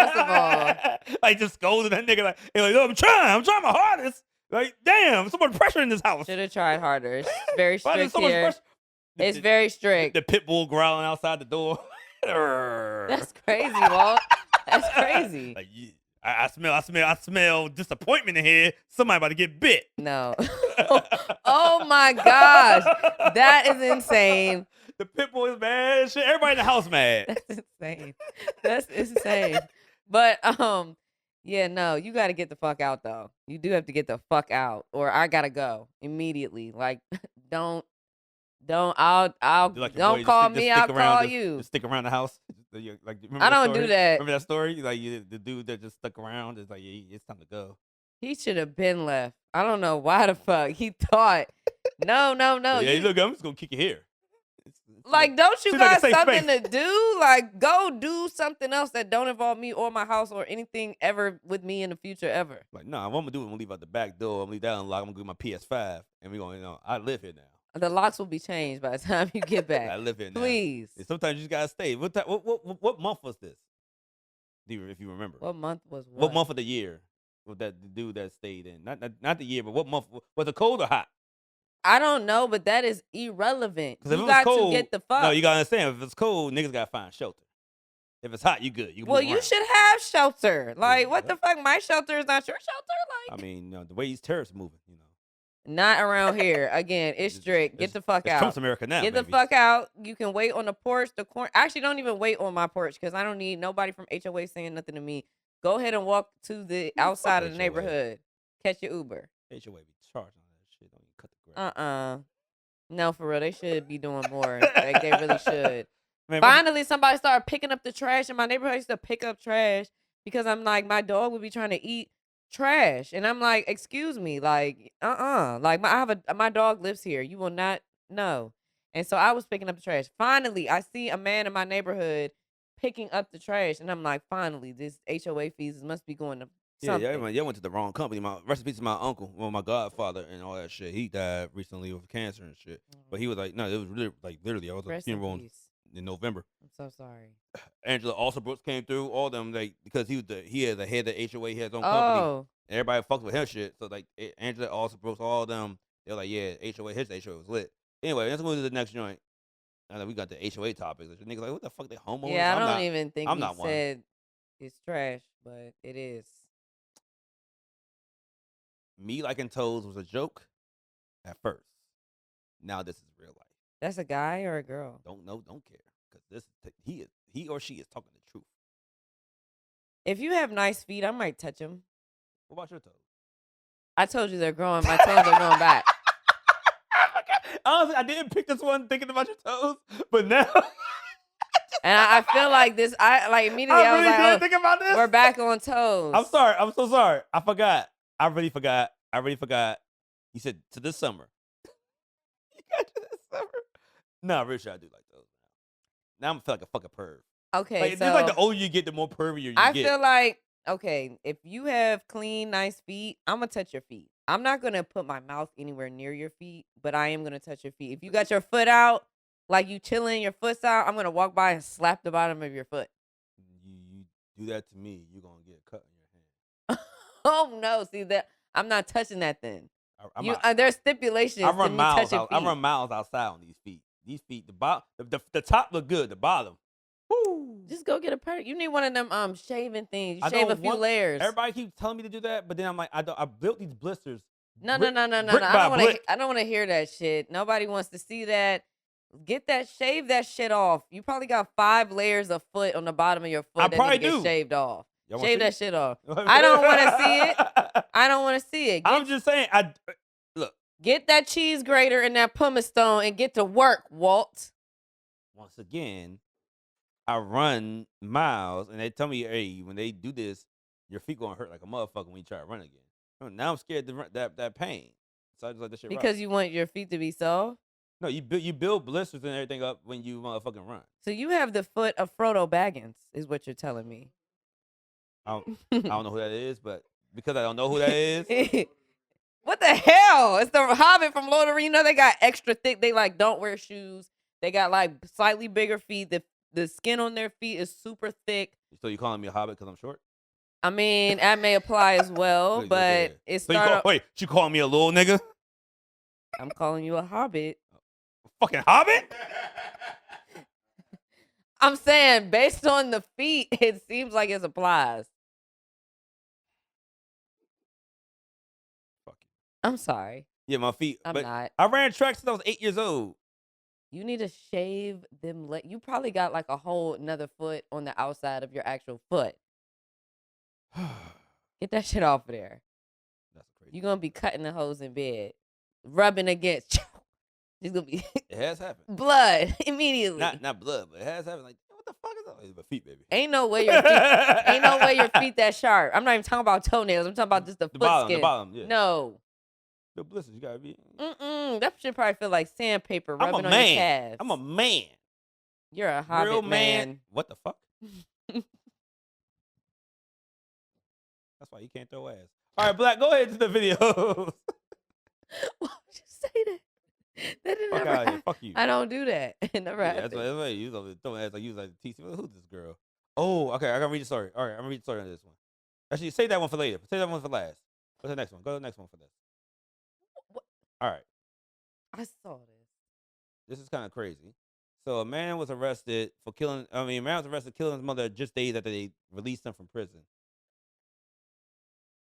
First of all, like just scolding that nigga like, yo, I'm trying my hardest. Like, damn, so much pressure in this house. should have tried harder. It's very Why there's strict so much here. pressure? It's very strict. The pit bull growling outside the door. That's crazy, Walt. That's crazy. Like, I smell disappointment in here. Somebody about to get bit. No. Oh my gosh. That is insane. The pit bull is mad. Shit, everybody in the house mad. That's insane. That's insane. But yeah, no, you got to get the fuck out though. You do have to get the fuck out, or I gotta go immediately. Like, I'll Like don't call me. I'll call you. Just stick around the house. Like, I don't do that. Remember that story? Like the dude that just stuck around. It's like, yeah, it's time to go. He should have been left. I don't know why the fuck he thought. No. Yeah, look, I'm just gonna kick you here. Like, don't you got like something to do? Like, go do something else that don't involve me or my house or anything ever with me in the future ever. Like, nah, what I'm gonna do is I'm gonna leave out the back door. I'm gonna leave that unlocked. I'm gonna go get my PS5, and we're gonna, I live here now. The locks will be changed by the time you get back. I live here now. Please. And sometimes you just gotta stay. What month was this? If you remember. What month was what? What month of the year was that the dude that stayed in? Not the year, but what month was it? Cold or hot? I don't know, but that is irrelevant. Because if You it was got cold, to get the fuck. no, you gotta understand. If it's cold, niggas gotta find shelter. If it's hot, you good. You can Well, move you around. should have shelter. Like, Yeah, what the fuck? My shelter is not your shelter. Like, I mean, the way these terrorists moving, not around here. Again, it's strict. Get the fuck it's out. Trump's America now. Get the fuck out. You can wait on the porch. Actually, don't even wait on my porch because I don't need nobody from HOA saying nothing to me. Go ahead and walk to the outside of the HOA. neighborhood. Catch your Uber. HOA be charging on that shit. Don't even cut the grass. No, for real. They should be doing more. Like, they really should. Man, Finally, somebody started picking up the trash in my neighborhood. I used to pick up trash because I'm like, my dog would be trying to eat trash. And I'm like, excuse me. Like, Like, my dog lives here. You will not know. And so I was picking up the trash. Finally, I see a man in my neighborhood picking up the trash. And I'm like, finally, this HOA fees must be going to something. Yeah, went to the wrong company. My recipes to my uncle, my godfather, and all that shit. He died recently of cancer and shit. But he was like, no, it was really, like, literally, I was at a Rest in funeral peace. in November. I'm so sorry. Angela also Brooks came through. All them, like, because he had the head of HOA, he had his own company. Oh, Everybody fucked with his shit. So, like, Angela also Brooks, all of them, they're like, yeah, his HOA was lit. Anyway, let's move to the next joint. And then we got the HOA topics. The niggas like, what the fuck, they homeowners? yeah, I don't even think I'm he not one. said it's trash, but it is. Me liking toes was a joke at first. Now this is real life. That's a guy or a girl? Don't know, don't care. Because he or she is talking the truth. If you have nice feet, I might touch them. What about your toes? I told you they're growing. My toes are growing back. Honestly, I didn't pick this one thinking about your toes, but now And I feel like this. Immediately I I was really like, did oh, think about this. we're back on toes. I'm sorry. I'm so sorry. I forgot. I really forgot. You said to this summer. You got to this summer. No, really, I do like those. Now I'm feel like a fucking perv. Okay, Like, so it's like the older you get, the more pervier you I get. feel like, okay, if you have clean, nice feet, I'm gonna touch your feet. I'm not gonna put my mouth anywhere near your feet, but I am gonna touch your feet. If you got your foot out, like you chilling, your foot's out, I'm gonna walk by and slap the bottom of your foot. You do that to me, you're gonna get a cut in your hand. Oh no, see that I'm not touching that then. I'm There's stipulations I to run me miles touching out. feet. I run miles outside on these feet. These feet, the top look good. The bottom, whoo. Just go get a pedicure. You need one of them shaving things. You I shave a don't few want- layers. Everybody keeps telling me to do that, but then I'm like, I built these blisters. No. brick I by don't want to. brick. I don't want to hear that shit. Nobody wants to see that. Shave that shit off. You probably got 5 layers of foot on the bottom of your foot I that probably need to get do. shaved off. Y'all wanna Shave see that it? shit off. I don't want to see it. I don't want to see it. I'm just saying. Get that cheese grater and that pumice stone and get to work, Walt. Once again, I run miles, and they tell me, hey, when they do this, your feet gonna hurt like a motherfucker when you try to run again. Now I'm scared to run that pain. So I just let this shit run. Because you want your feet to be soft. No, you build blisters and everything up when you motherfucking run. So you have the foot of Frodo Baggins, is what you're telling me. I don't know who that is, but because I don't know who that is, What the hell? It's the Hobbit from Lord of the Rings. You know they got extra thick. They like don't wear shoes. They got like slightly bigger feet. The the skin on their feet is super thick. So you calling me a hobbit because I'm short? I mean, that may apply as well, Look, but yeah. it So you started. wait, you calling me a little nigga? I'm calling you a hobbit. Fucking hobbit? I'm saying based on the feet, it seems like it applies. Fuck you. I'm sorry. Yeah, my feet. I'm but not. I ran track since I was 8 years old. You need to shave them. You probably got like a whole another foot on the outside of your actual foot. Get that shit off of there. That's crazy. You're gonna be cutting the hose in bed, rubbing against. It's gonna be It has happened. blood immediately. Not blood, but it has happened. Like, what the fuck is that? It's my feet, baby. Ain't no way your feet. Ain't no way your feet that sharp. I'm not even talking about toenails. I'm talking about just the foot bottom, skin. the bottom. Yeah. No. The blisters, you gotta be. That should probably feel like sandpaper I'm rubbing a on your man. calves. I'm a man. You're a hobbit Real man. What the fuck? That's why you can't throw ass. All right, Black, go ahead to the videos. Why would you say that? That didn't Fuck ever out here. happen. Fuck you. I don't do that. It never Yeah, happened. that's why you was over throwing ass like you was like TC. Who's this girl? Oh, okay. I gotta read the story. All right, I'm gonna read the story on this one. Actually, save that one for later. Save that one for last. What's the next one? Go to the next one for this. What? All right. I saw this. This is kind of crazy. So a man was arrested for killing. A man was arrested killing his mother just days after they released him from prison.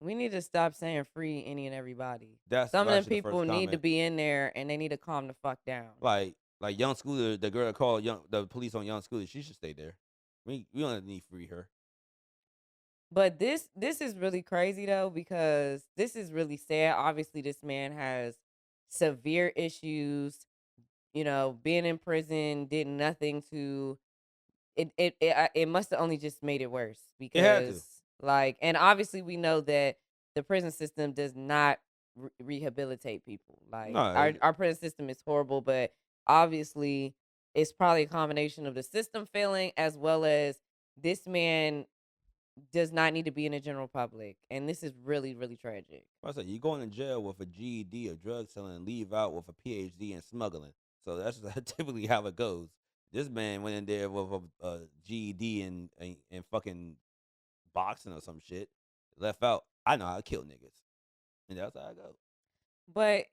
We need to stop saying free any and everybody. That's Some of them actually the first people need to comment. be in there and they need to calm the fuck down. Like Young Scooter, the girl that called the police on Young Scooter, she should stay there. We don't need to free her. But this is really crazy though, because this is really sad. Obviously, this man has severe issues. You know, being in prison did nothing to it must have only just made it worse It had to. because like, and obviously we know that the prison system does not rehabilitate people. Like No, our prison system is horrible, but obviously it's probably a combination of the system failing as well as this man does not need to be in the general public, and this is really, really tragic. I said you going to jail with a GED of drug selling and leave out with a PhD in smuggling. So that's typically how it goes. This man went in there with a GED and fucking boxing or some shit. Left out. I know how to kill niggas, and that's how I go. But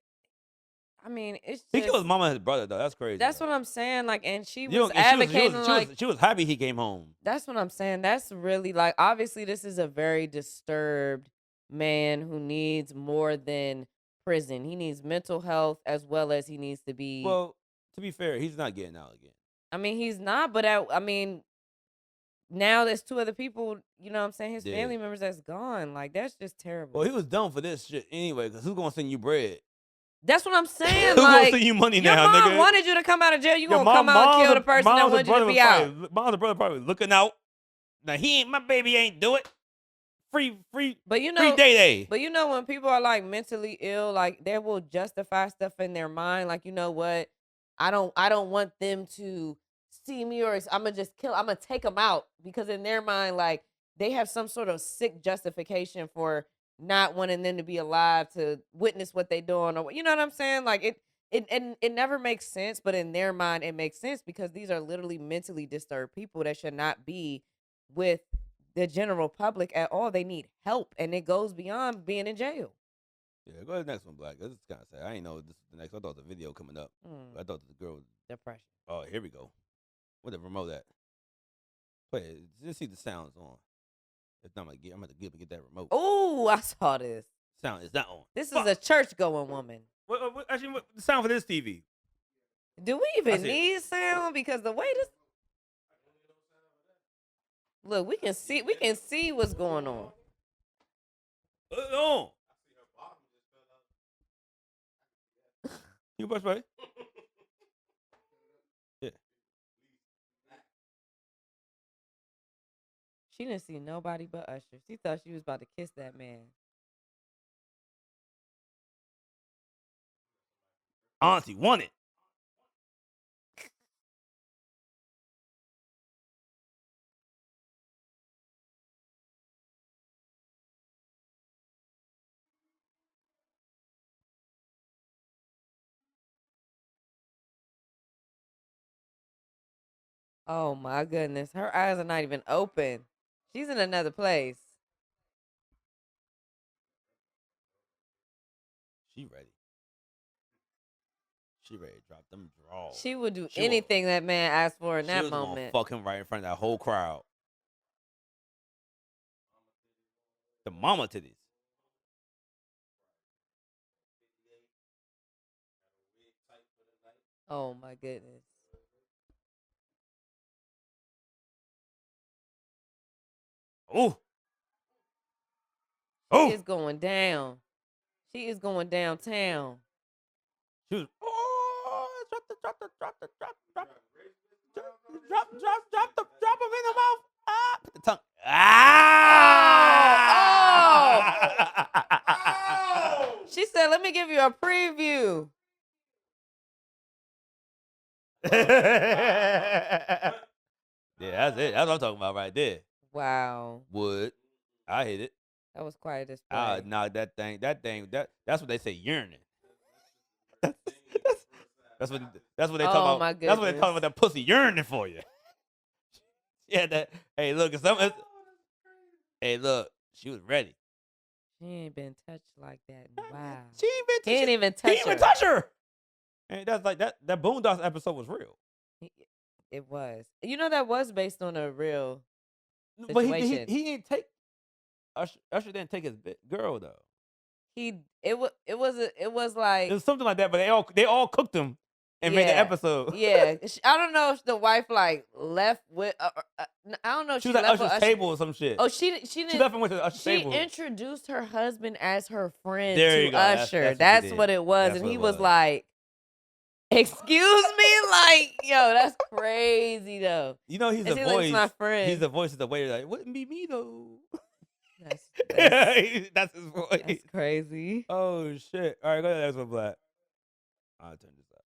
I mean, it's He just killed his mama and his brother though. That's crazy. that's though. what I'm saying. Like, and she You was know, and advocating like she was happy he came home. that's what I'm saying. That's really like obviously this is a very disturbed man who needs more than prison. He needs mental health as well as he needs to be. Well, to be fair, he's not getting out again. I mean, he's not, but I mean, now there's two other people, you know what I'm saying, his Yeah. family members that's gone. Like, that's just terrible. Well, he was done for this shit anyway, because who's gonna send you bread? That's what I'm saying. Who's gonna Like, send you money your now, mom nigga? wanted you to come out of jail. You Your gonna come out and kill the person that mom's wanted you to brother be was out. probably- Mom's brother probably looking out. Now my baby ain't do it. Free But you know, free day. But you know, when people are like mentally ill, like they will justify stuff in their mind. Like, you know what? I don't want them to see me, or I'm gonna just kill. I'm gonna take them out because in their mind, like they have some sort of sick justification for not wanting them to be alive to witness what they doing, or you know what I'm saying? Like it never makes sense, but in their mind, it makes sense because these are literally mentally disturbed people that should not be with the general public at all. They need help, and it goes beyond being in jail. Yeah, go to the next one, Black. This is kind of sad. I didn't know this was the next. I thought the video coming up. I thought the girl was. Depression. Oh, here we go. Where the remote at? Wait, just see the sounds on. If not, I'm gonna get that remote. Oh, I saw this. Sound is not on. This Fuck. is a church going woman. Actually, what the sound for this TV? Do we even see it. need sound? Because the way this look, we can see what's going on. On. You push play? Yeah. She didn't see nobody but Usher. She thought she was about to kiss that man. Auntie won it. Oh my goodness. Her eyes are not even open. She's in another place. She ready. She ready to drop them draws. She would do She will- anything that man asked for in She that was gonna moment. fuck him right in front of that whole crowd. The mama titties. Oh my goodness. Ooh. She Oh. is going down. She is going downtown. She was. Oh, drop him in the mouth. Ah, put the tongue. Ah. She said, "Let me give you a preview." Yeah, that's it. That's what I'm talking about right there. Wow. Wood. I hit it. That was quite a display. I knocked that thing. That's what they say yearning. That's what they talk Oh, about. my That's what they talk goodness. about. That pussy yearning for you. Yeah, that. Hey, look, hey, look, she was ready. She ain't been touched like that in a while. She ain't been. He ain't even He touch ain't even her. touch her. And that's like that. That Boondocks episode was real. It was. You know that was based on a real But situation. he didn't take. Usher didn't take his girl though. It was like It was something like that. But they all cooked him and made the yeah, episode. yeah. I don't know if the wife like left with. I don't know if She she was at left with Usher's Usher. table or some shit. Oh, she didn't. She left and went to Usher's She table. introduced her husband as her friend There you to go. Usher. That's What it was, That's and what he it was was. like, "Excuse me, like, yo, that's crazy though." You know he's And the she looks voice. my friend. He's the voice of the waiter. Like, wouldn't be me though. That's That's his voice. that's crazy. Oh shit! All right, go to the next one, Black. I'll turn this up.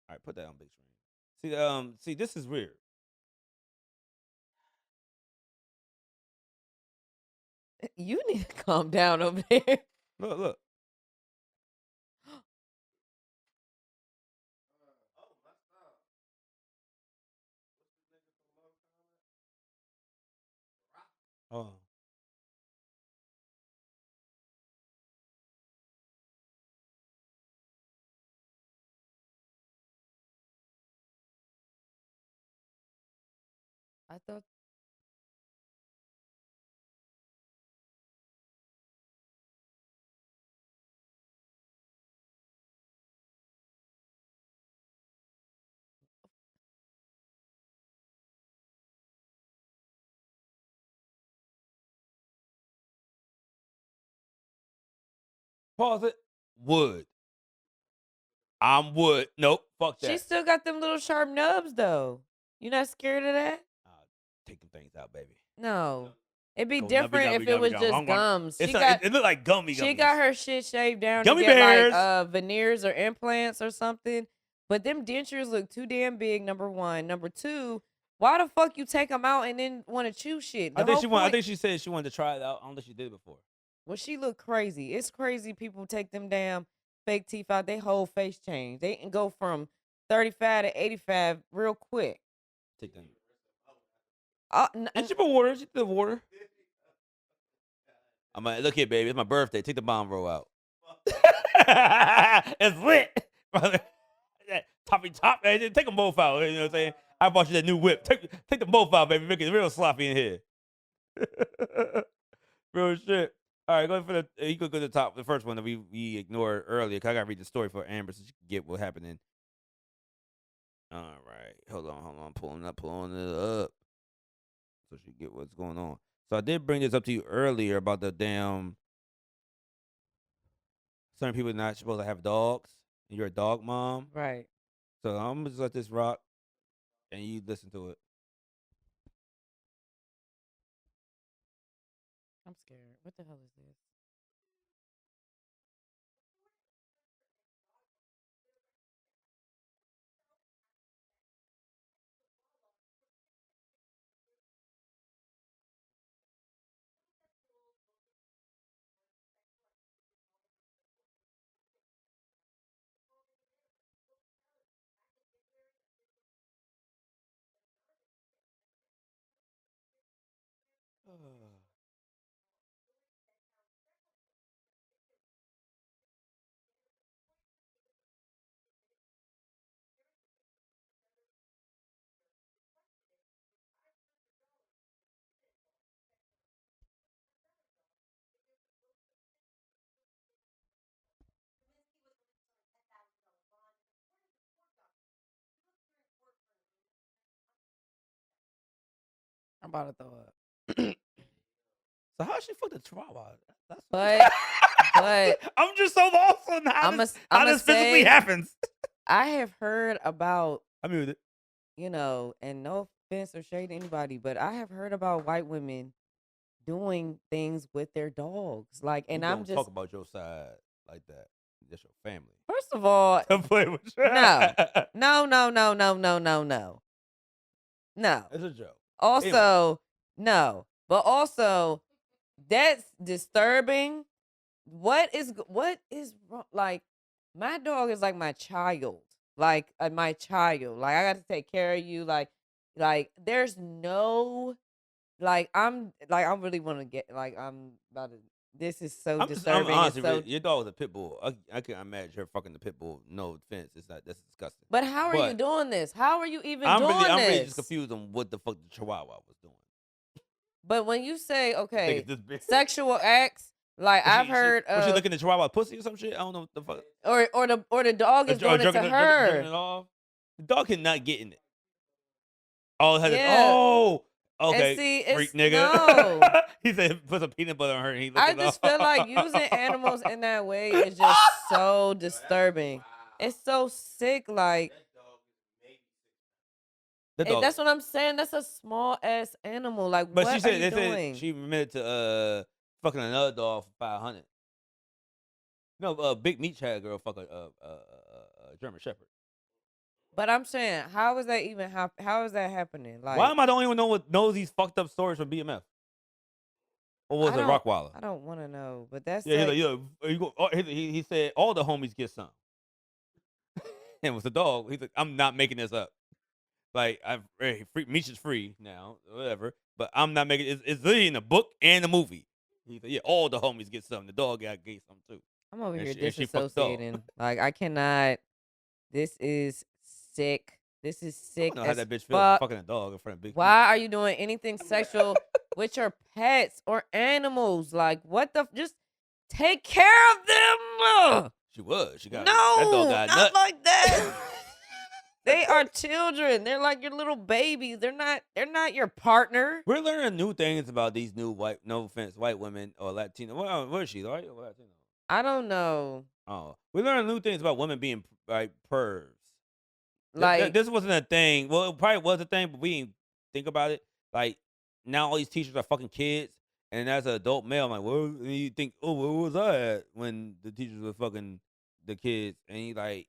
All right, put that on big screen. See, this is weird. You need to calm down over there. Look. Oh. I thought Pause it. Wood. I'm wood. Nope. Fuck that. she still got them little sharp nubs though. You not scared of that? Take them things out, baby. No. It'd be Go different nubby, if nubby, it was nubby, just nubby. gums. It looked like gummy. She got her shit shaved down Gummy to get bears. like veneers or implants or something. But them dentures look too damn big, number one. Number two, why the fuck you take them out and then want to chew shit? I think she said she wanted to try it out. I don't think she did it before. Well, she look crazy. It's crazy people take them damn fake teeth out. They whole face change. They can go from 35 to 85 real quick. Take them. And she put water. She did water. I'm like, look here, baby. It's my birthday. Take the bomb roll out. It's lit. Top. Take them both out. You know what I'm saying? I bought you that new whip. Take them both out, baby. Make it real sloppy in here. Real shit. All right, go for the. You could go to the top. The first one that we ignored earlier. Cause I gotta read the story for Amber so she can get what happened in. All right, hold on. Pulling it up so she can get what's going on. So I did bring this up to you earlier about the damn. Certain people are not supposed to have dogs, and you're a dog mom. right. So I'm gonna just let this rock, and you listen to it. I'm scared. What the hell is this? I'm about to throw up. So how she fuck the Chihuahua? But I'm just so lost on how this physically happens. I have heard about, I mean, and no offense or shade to anybody, but I have heard about white women doing things with their dogs. Like, and I'm just talk about your side like that. That's your family. First of all, Don't play with you. no. It's a joke. Also, no. But also, that's disturbing. What is wrong? Like, my dog is like my child. Like, my child. Like, I got to take care of you. Like there's no, like, I really want to get, like, I'm about to. This is so disturbing. Honestly, your dog was a pit bull. I can't imagine her fucking the pit bull. No offense, that's disgusting. But how are you doing this? How are you even doing this? I'm really just confused on what the fuck the Chihuahua was doing. But when you say, okay, sexual acts, like, I've heard was she looking at Chihuahua pussy or some shit? I don't know what the fuck. Or the dog is doing it to her. Jerking it off? The dog cannot get in it. Oh, okay. And see, it's, freak nigga. No. He said put some peanut butter on her and he I just feel like using animals in that way is just so disturbing. It's so sick, like. That's what I'm saying. That's a small ass animal. Like, but what she said, are you doing? she admitted to fucking another dog for 500. No, Big Meat had a girl fuck a German Shepherd. But I'm saying, how is that even how is that happening? Like, why am I the only one knows these fucked up stories from BMF? Or was it Rockwaller? I don't want to know, but that's he's like, he said all the homies get some. And with the dog, he's like, I'm not making this up. Like, Meech is free now, whatever. But I'm not making it's literally in the book and the movie. He said, yeah, all the homies get some. The dog got some too. I'm over here disassociating. Like, I cannot. This is sick. This is sick. I don't know how that bitch feels fucking a dog in front of Big. Why are you doing anything sexual with your pets or animals? Like, what the? Just take care of them. She was. She got that dog got not nut. like that. They are children. They're like your little babies. They're not your partner. We're learning new things about these new no offense, white women or Latino. Where is she? Right? Or Latino? I don't know. Oh, we learning new things about women being like pervs. Like, this wasn't a thing. Well, it probably was a thing, but we didn't think about it. Like, now all these teachers are fucking kids, and as an adult male, I'm like, well, you think, oh, where was I at when the teachers were fucking the kids? And he like,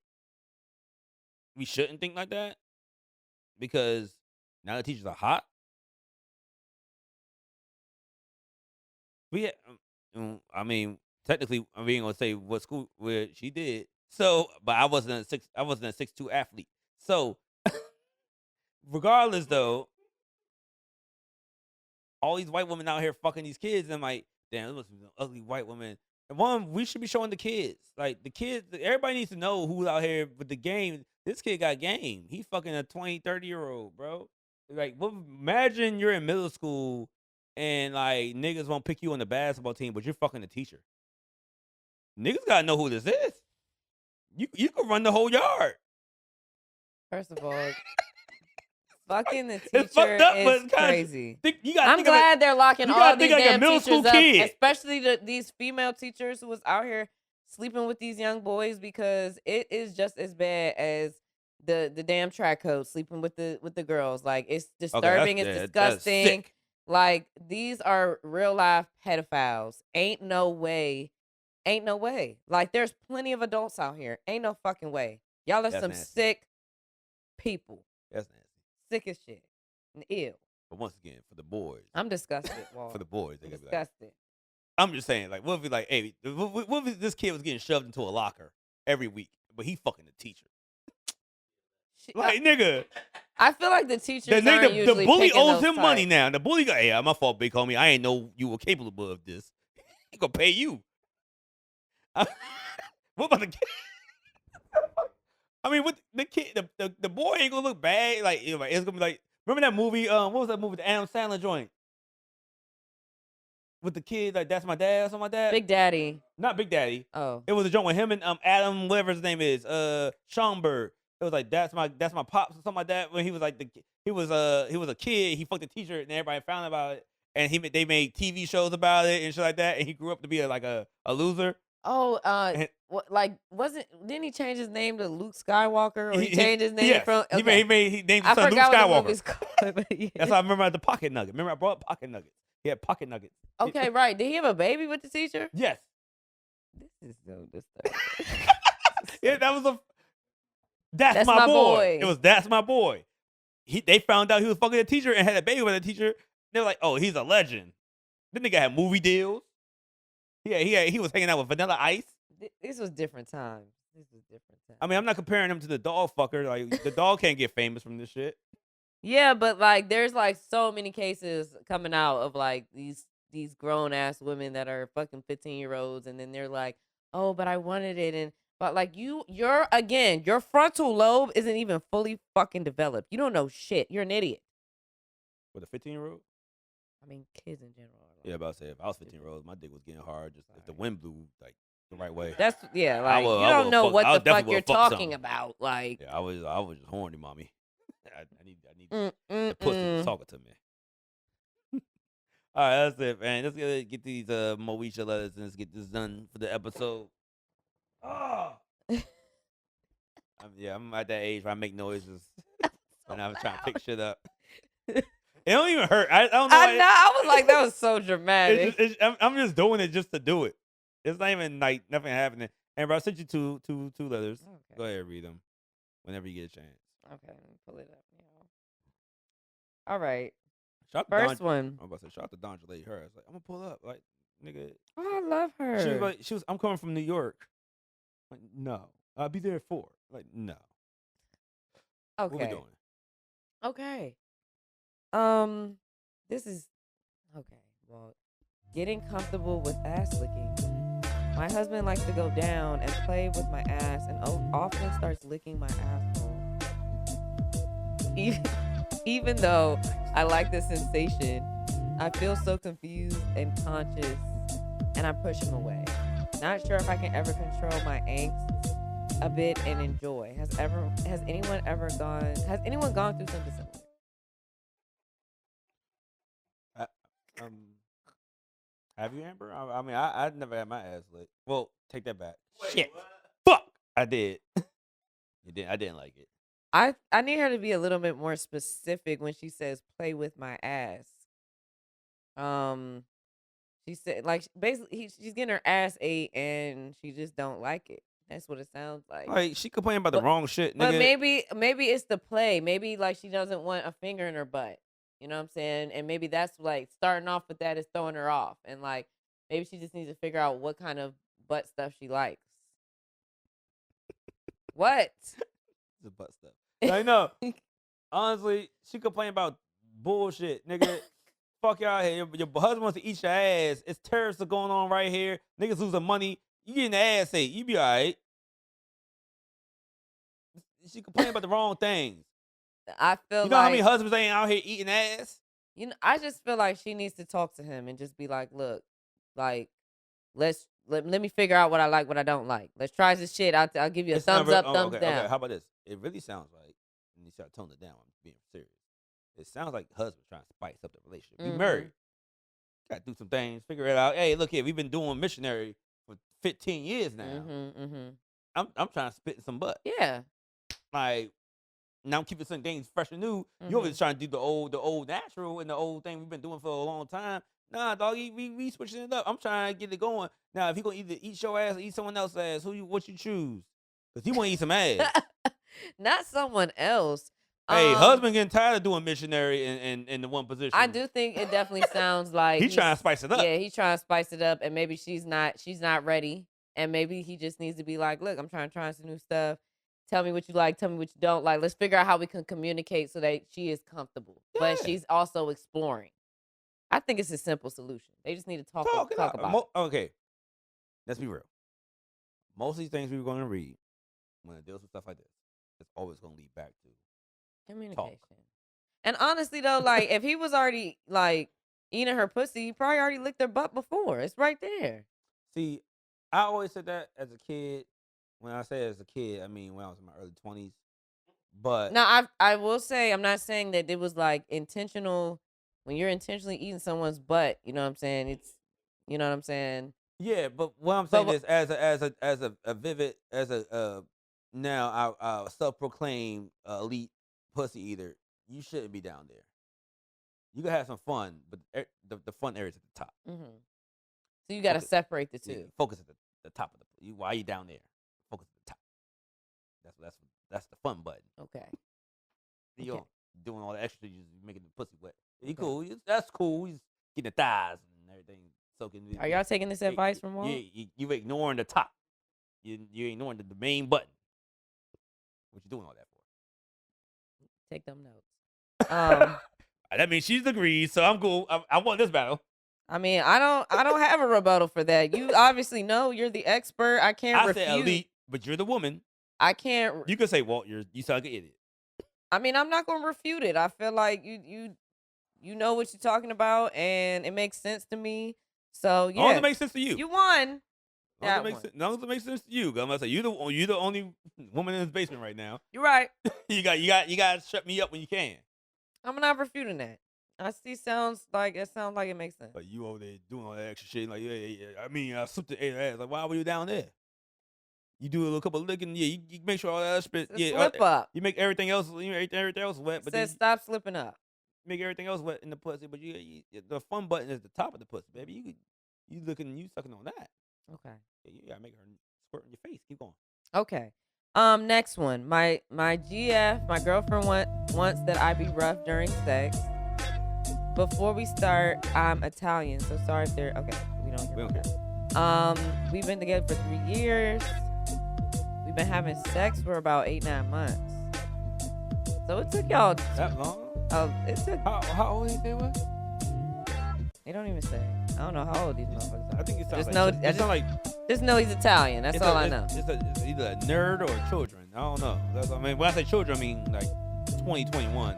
we shouldn't think like that because now the teachers are hot. I mean, technically, I'm being gonna say what school where she did. So, but I wasn't a 6'2" athlete. So, regardless, though, all these white women out here fucking these kids, and I'm like, damn, this must be an ugly white woman. And one, we should be showing the kids, like the kids. Everybody needs to know who's out here with the game. This kid got game. He fucking a 20, 30-year-old, bro. Like, imagine you're in middle school and like niggas won't pick you on the basketball team, but you're fucking the teacher. Niggas gotta know who this is. You can run the whole yard. First of all, fucking the teacher is crazy. I'm glad they're locking all these damn teachers up, especially these female teachers who was out here sleeping with these young boys, because it is just as bad as the damn track coach sleeping with the girls. Like, it's disturbing. It's disgusting. Like, these are real life pedophiles. Ain't no way. Like, there's plenty of adults out here. Ain't no fucking way. Y'all are some sick people. That's nasty. Sick as shit. And ew. But once again, for the boys. I'm disgusted, Walt. For the boys. They disgusted. I'm just saying, like, what if like, hey, what if this kid was getting shoved into a locker every week, but he fucking the teacher? Like, nigga. I feel like the teachers The aren't nigga, usually the bully picking owes those him money types. now. The bully got, hey, my fault, big homie. I ain't know you were capable of this. He gonna pay you. What about the kid? I mean, what the kid, the boy ain't gonna look bad. Like, it's gonna be like, remember that movie? What was that movie? The Adam Sandler joint with the kid, like that's my dad or something like that. Big Daddy. Not Big Daddy. Oh. It was a joint with him and Adam, whatever his name is, Schomburg. It was like that's my pops or something like that. When he was like he was a kid. He fucked a teacher and everybody found out about it. And they made TV shows about it and shit like that. And he grew up to be a loser. Oh, And what? Like, didn't he change his name to Luke Skywalker, or he he- changed his name yes. from? Okay. He named his I son Luke forgot what the Skywalker. movie's called. But yeah. That's how I remember the pocket nugget. Remember I brought up pocket nuggets. He had pocket nuggets. Okay, right. Did he have a baby with the teacher? Yes. This is so disturbing. Yeah, that was That's my my boy. boy. It was That's My Boy. They found out he was fucking a teacher and had a baby with a teacher. They're like, oh, he's a legend. This nigga had movie deals. He was hanging out with Vanilla Ice. This was different times. I mean, I'm not comparing him to the dog fucker. Like, the dog can't get famous from this shit. Yeah, but like, there's like so many cases coming out of like these grown ass women that are fucking 15-year-olds, and then they're like, oh, but I wanted it, but like your frontal lobe isn't even fully fucking developed. You don't know shit. You're an idiot. With a 15-year-old? I mean, kids in general. Yeah, about to say, if I was 15-year-old, my dick was getting hard. Just if the wind blew like the right way. That's like you I don't know I what the fuck definitely you're would've fucked talking something. about. Like, Yeah, I was just horny, mommy. I need the pussy was talking to me. All right, that's it, man. Let's get these Moesha letters and let's get this done for the episode. Oh. I'm at that age where I make noises when I'm trying to pick shit up. It don't even hurt. I don't know. I know. I was like, that was so dramatic. I'm just doing it just to do it. It's not even like nothing happening. And bro, I sent you two letters. Okay. Go ahead and read them whenever you get a chance. Okay, let me pull it up now. All right. Shout First one. I'm about to say, shout out to Don Lady. Her, I was like, I'm gonna pull up, like, nigga. Oh, I love her. She was. I'm coming from New York. Like, no, I'll be there at 4. Like, no. Okay. What we doing? Okay. This is okay. Well, getting comfortable with ass licking. My husband likes to go down and play with my ass, and often starts licking my asshole. Even though I like the sensation, I feel so confused and conscious, and I push him away. Not sure if I can ever control my angst a bit and enjoy. Has anyone gone through something similar? Have you, Amber? I mean, I'd never had my ass licked. Well, take that back. Wait, Shit. what? Fuck. I did. I didn't like it. I need her to be a little bit more specific when she says play with my ass. She said like basically she's getting her ass ate and she just don't like it. That's what it sounds like. Like, she complaining about the wrong shit, nigga. But maybe it's the play. Maybe like she doesn't want a finger in her butt. You know what I'm saying? And maybe that's like starting off with that is throwing her off. And like maybe she just needs to figure out what kind of butt stuff she likes. What? The butt stuff. I know. Honestly, she complain about bullshit, nigga. Fuck y'all here. Your husband wants to eat your ass. It's terrorists going on right here. Niggas losing money. You getting the ass ate. You be all right. She complain about the wrong things. I feel You know like how many husbands ain't out here eating ass? I just feel like she needs to talk to him and just be like, look, like, let me figure out what I like, what I don't like. Let's try this shit. I'll give you a It's not thumbs real- up, thumbs down. Okay, how about this? It really sounds like, and you start toning it down, I'm being serious. It sounds like the husband trying to spice up the relationship. We Mhm. married. Got to do some things, figure it out. Hey, look here, we've been doing missionary for 15 years now. Mm-hmm. I'm trying to spit in some butt. Yeah. Like, now I'm keeping some things fresh and new. You always trying to do the old natural and the old thing we've been doing for a long time. Nah, doggy, we switching it up. I'm trying to get it going. Now, if he gonna either eat your ass or eat someone else's ass, what you choose? Because he want to eat some ass. Not someone else. Hey, husband getting tired of doing missionary in the one position. I do think it definitely sounds like He trying to spice it up. Yeah, he's trying to spice it up, and maybe she's not ready, and maybe he just needs to be like, look, I'm trying some new stuff, tell me what you like, tell me what you don't like. Let's figure out how we can communicate so that she is comfortable, but Yeah. she's also exploring. I think it's a simple solution. They just need to talk Talk it out. about it. Okay, let's be real. Most of these things we were going to read when it deals with stuff like this, it's always going to lead back to Communication. And honestly, though, like, if he was already, like, eating her pussy, he probably already licked her butt before. It's right there. See, I always said that as a kid. When I say as a kid, I mean when I was in my early 20s. But Now, I will say, I'm not saying that it was, like, intentional. When you're intentionally eating someone's butt, you know what I'm saying? It's, you know what I'm saying? yeah, but what I'm saying is, as a vivid as a now I self-proclaimed elite pussy eater, you shouldn't be down there. You can have some fun, but the fun area's at the top. Mm-hmm. So you got to separate the two. Yeah, focus at the top of why are you down there? Focus at the top. That's the fun button. Okay. You know, doing all the extra, you just making the pussy wet. You cool. That's cool. He's getting the thighs and everything soaking. Are y'all taking this advice from Walt? Yeah, you ignoring the top. You ignoring the main button. What you doing all that for? Take them notes. That means she's agreed, so I'm cool. I won this battle. I mean, I don't have a rebuttal for that. You obviously know you're the expert. I can't refute. I said elite, but you're the woman. I can't. You can say, Walt, you sound like an idiot. I mean, I'm not gonna refute it. I feel like you know what you're talking about, and it makes sense to me. So yeah, As long as it makes sense to you. You won. As long as it makes sense to you. I'm gonna say you're the only woman in this basement right now. You're right. you got to shut me up when you can. I'm not refuting that. It sounds like it makes sense. But you over there doing all that extra shit, like yeah. I mean, I slipped the ass. Like, why were you down there? You do a little couple of licking, yeah. You make sure all that spit, slip up. You make everything else, everything else wet. But says stop slipping up. Make everything else wet in the pussy, but the fun button is the top of the pussy, baby. You sucking on that. Okay. Yeah, you gotta make her squirt in your face. Keep going. Okay. Next one. My GF, my girlfriend wants that I be rough during sex. Before we start, I'm Italian, so sorry if they're okay. We don't care. We've been together for 3 years. We've been having sex for about 8-9 months. So it took y'all that long? It took. How old is they was? They don't even say. I don't know how old these motherfuckers are. I think it sounds just know he's Italian. That's all I know. It's either a nerd or children. I don't know. When I say children, I mean like 2021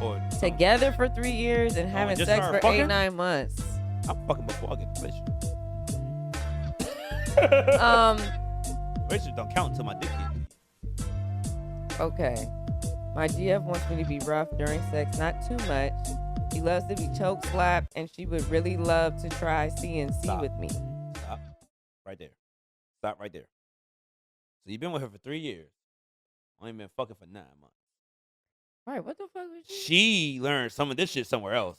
or together for 3 years and having sex for 8-9 months. I'm fucking before I get the fish. Fishes don't count until my dick gets. Okay. My GF wants me to be rough during sex, not too much. She loves to be choke slapped, and she would really love to try CNC with me. Stop. Right there. Stop right there. So you've been with her for 3 years. Only been fucking for 9 months. Right, what the fuck was she learned some of this shit somewhere else.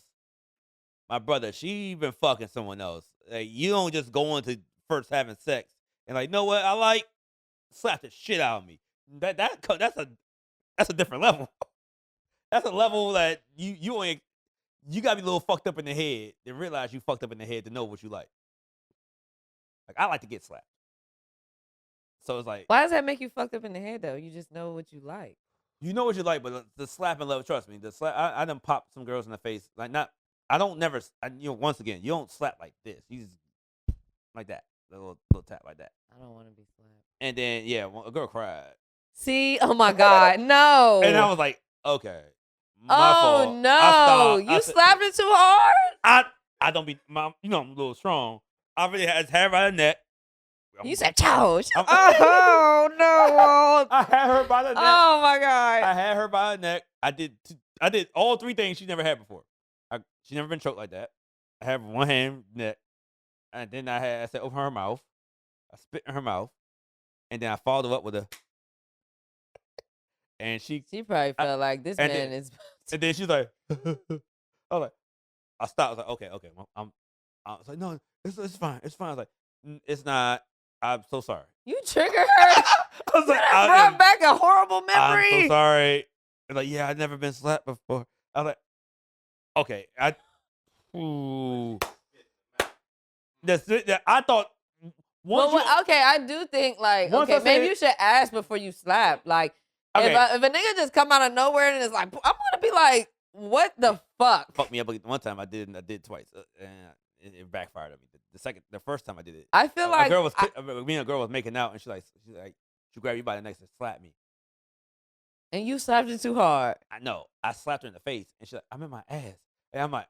My brother, she been fucking someone else. Like, you don't just go into first having sex and like, know what I like? Slap the shit out of me. That's a different level. That's a level that you gotta be a little fucked up in the head to realize you fucked up in the head to know what you like. Like, I like to get slapped. So it's like, why does that make you fucked up in the head though? You just know what you like. You know what you like, but the slap and love, trust me. The slap, I done popped some girls in the face. Like, once again, you don't slap like this. You just like that. A little tap like that. I don't want to be slapped. And then, yeah, a girl cried. See? Oh my God, no. And I was like, okay. My fault. No. You slapped it too hard? I don't be, I'm a little strong. I really had her by the neck. You said, "Chow." Oh no! I had her by the neck. Oh my God! I had her by the neck. I did all 3 things she never had before. She never been choked like that. I have one hand neck, and then I said open her mouth. I spit in her mouth, and then I followed her up with a. And she probably felt like this man is. And then she's like, I was like, I stopped. I was like, okay. I was like, no, it's fine. It's fine. I was like, it's not. I'm so sorry. You triggered her. I was like, brought back a horrible memory. I'm so sorry. And like, yeah, I've never been slapped before. I was like, okay. I thought Once okay, I do think like Once okay, I maybe said- you should ask before you slap. Like Okay. if a nigga just come out of nowhere and it's like, I'm gonna be like, what the fuck? Fuck me up one time. I did twice, and it backfired on me. The first time I did it, I feel like me and a girl was making out, and she grabbed me by the neck and slapped me. and you slapped it too hard. I know. I slapped her in the face, and she's like, "I'm in my ass," and I'm like,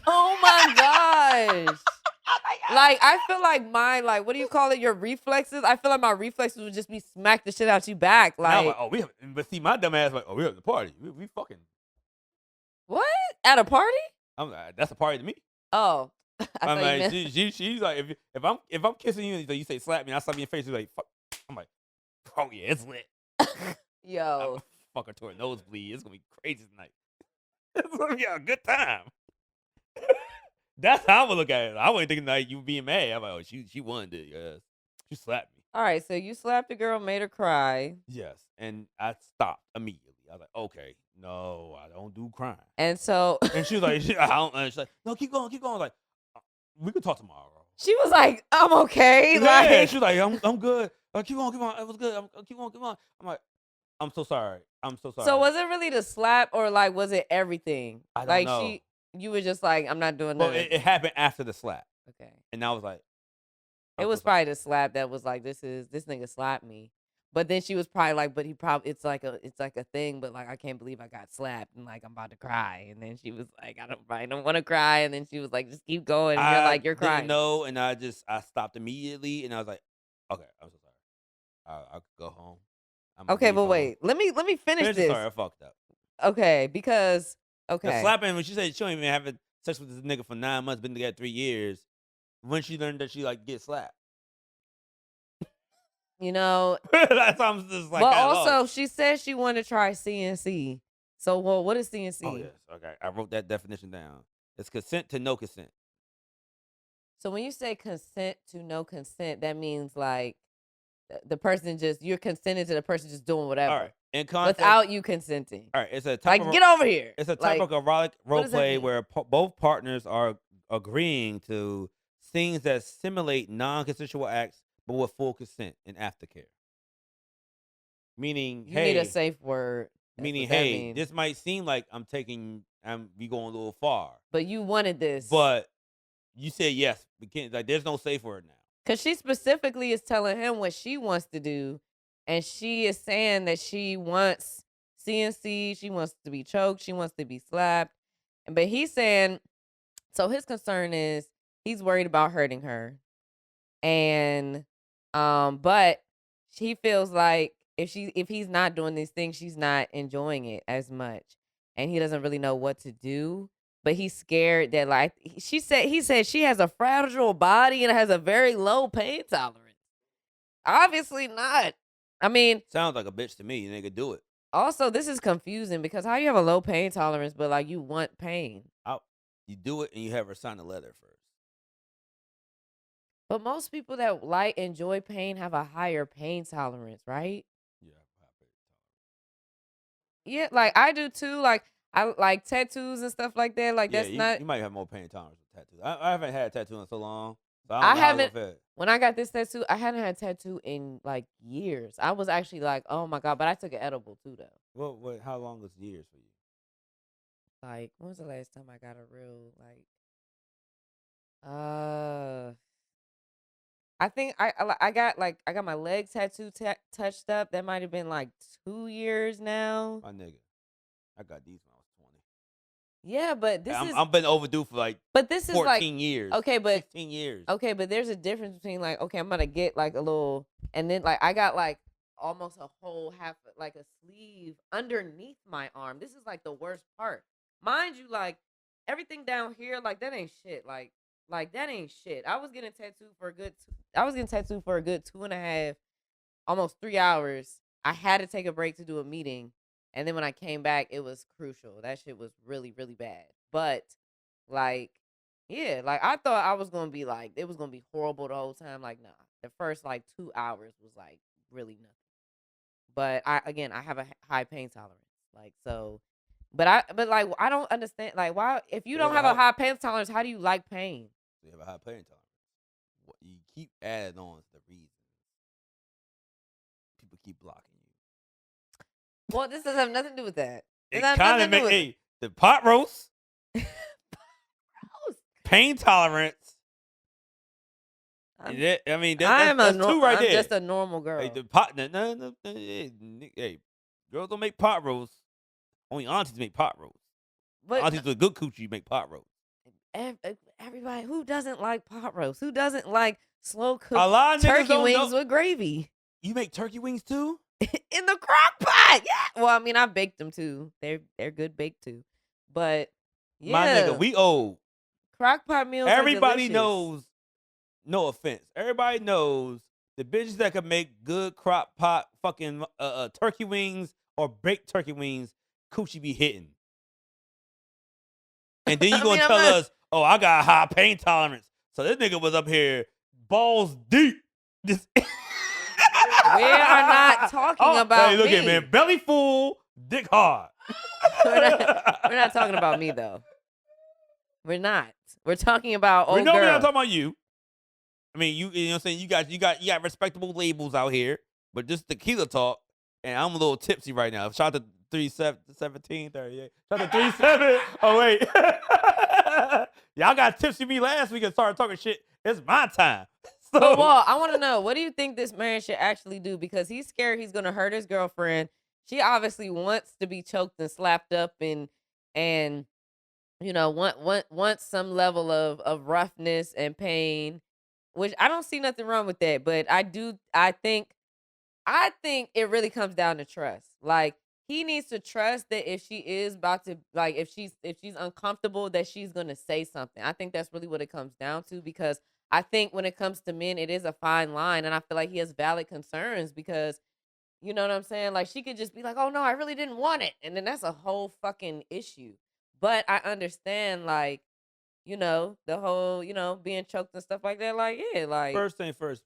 Oh my gosh. Like I feel like what do you call it? Your reflexes. I feel like my reflexes would just be smack the shit out you back. And I'm Like, like, but see, my dumb ass like, we're at the party. We fucking. what? At a party? I'm like, that's a party to me. Oh. I'm like, she's like, if I'm kissing you and you say slap me, and I slap you in the face, you're like, fuck. I'm like, oh yeah, it's lit. Yo. Fuck her to her nosebleed. It's gonna be crazy tonight. It's gonna be a good time. That's how I would look at it. I wasn't thinking like you being mad. I'm like, oh, she wanted it. Yes, she slapped me. All right, so you slapped the girl, made her cry. Yes, and I stopped immediately. I was like, okay, no, I don't do crime. And so And she was like, she's like, no, keep going. I was like, we could talk tomorrow. she was like, I'm okay. Yeah, Like, she was like, I'm good. Keep on. It was good. Keep on. I'm like, I'm so sorry. so was it really the slap or like was it everything? I don't like know. you were just like, I'm not doing Well, that. it happened after the slap, Okay. and I was like, It was probably the slap that was like, this nigga slapped me. But then she was probably like, but it's like a thing, but like I can't believe I got slapped and like I'm about to cry. And then she was like, I don't want to cry. And then she was like, just keep going. And you're like, you're crying. No, and I stopped immediately, and I was like, okay, I'm so sorry. I could go home. Okay, but wait, let me finish this. Sorry, I fucked up. Okay, because The slapping, when she said she don't even have sex with this nigga for 9 months, been together 3 years, when she learned that she like get slapped. You know, that's why I'm just like. But also, she said she wanted to try CNC. So, well, what is CNC? Oh yes, okay. I wrote that definition down. It's consent to no consent. So when you say consent to no consent, that means like the person you're consenting to the person just doing whatever. All right. In context, without you consenting. All right. It's a type like get over here. It's a type of erotic role play mean? where both partners are agreeing to scenes that simulate non-consensual acts, but with full consent and aftercare. Meaning, you need a safe word. Meaning, hey, this might seem like we going a little far, but you wanted this. But you said yes. We can't. Like, there's no safe word now. Because she specifically is telling him what she wants to do, and she is saying that she wants CNC, she wants to be choked, she wants to be slapped, but he's saying, so his concern is he's worried about hurting her, and but he feels like if he's not doing these things, she's not enjoying it as much, and he doesn't really know what to do. But he's scared that, like, he said she has a fragile body and has a very low pain tolerance. Obviously not. I mean, sounds like a bitch to me. Nigga, do it. Also, this is confusing because how you have a low pain tolerance, but like you want pain. You do it and you have her sign a letter first. But most people that enjoy pain have a higher pain tolerance, right? Yeah, like I do too. Like I like tattoos and stuff like that. Like that's not. You might have more pain tolerance with tattoos. I haven't had a tattoo in so long. So I haven't. When I got this tattoo, I hadn't had a tattoo in like years. I was actually like, oh my God, but I took an edible too though. Well, how long was years for you? Like, when was the last time I got a real I think I got my legs tattoo touched up. That might have been like 2 years now. My nigga, I got these when I was 20. Yeah, but I've been overdue for like. But this is 14 years. Okay, but 16 years. Okay, but there's a difference between like, okay, I'm gonna get like a little, and then like I got like almost a whole half like a sleeve underneath my arm. This is like the worst part, mind you. Like everything down here, like that ain't shit. Like that ain't shit. I was getting tattooed for a good 2.5, almost 3 hours. I had to take a break to do a meeting, and then when I came back, it was crucial. That shit was really, really bad. But like, yeah, like I thought I was gonna be like it was gonna be horrible the whole time. Like, nah, the first like 2 hours was like really nothing. But I have a high pain tolerance. Like so, but like I don't understand like why if you don't have a high pain tolerance, how do you like pain? You have a high pain tolerance. You keep adding on to the reasons people keep blocking you. Well, this doesn't have nothing to do with that. It kind of make the pot roast, pain tolerance. I mean, that's two right there. I'm just a normal girl. Hey, the pot, hey, girls don't make pot roast. Only aunties make pot roast. But aunties with good coochie make pot roast. Everybody, who doesn't like pot roast? Who doesn't like slow cooked turkey wings with gravy? You make turkey wings too? In the crock pot, yeah. Well, I mean, I baked them too. They're good baked too. But yeah, my nigga, we old. Crock pot meals. Everybody knows. No offense. Everybody knows the bitches that can make good crock pot fucking turkey wings or baked turkey wings, coochie be hitting. And then you gonna tell us, oh, I got high pain tolerance. So this nigga was up here balls deep. We are not talking about hey, look at man, belly full, dick hard. we're not talking about me though. We're not. We're talking about old girl. We're not talking about you. I mean, you know what I'm saying? You got respectable labels out here, but this tequila talk, and I'm a little tipsy right now. Shout out to 1738. Shout out to 37. Oh wait, y'all got tipsy me last week and started talking shit. It's my time. So, but Walt, I want to know, what do you think this man should actually do? Because he's scared he's gonna hurt his girlfriend. She obviously wants to be choked and slapped up and you know wants some level of roughness and pain. Which I don't see nothing wrong with that, but I think it really comes down to trust. Like, he needs to trust that if she is about to, like, if she's uncomfortable, that she's gonna say something. I think that's really what it comes down to, because I think when it comes to men, it is a fine line, and I feel like he has valid concerns because, you know what I'm saying? Like, she could just be like, "Oh no, I really didn't want it," and then that's a whole fucking issue. But I understand, like, you know, the whole, you know, being choked and stuff like that. Like, yeah, like. First thing first,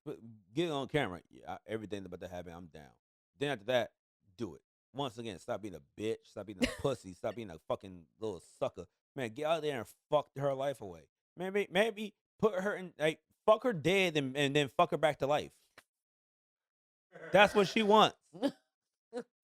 get it on camera. Yeah, everything about to happen, I'm down. Then after that, do it. Once again, stop being a bitch. Stop being a pussy. Stop being a fucking little sucker. Man, get out there and fuck her life away. Maybe put her in, like, fuck her dead and then fuck her back to life. That's what she wants.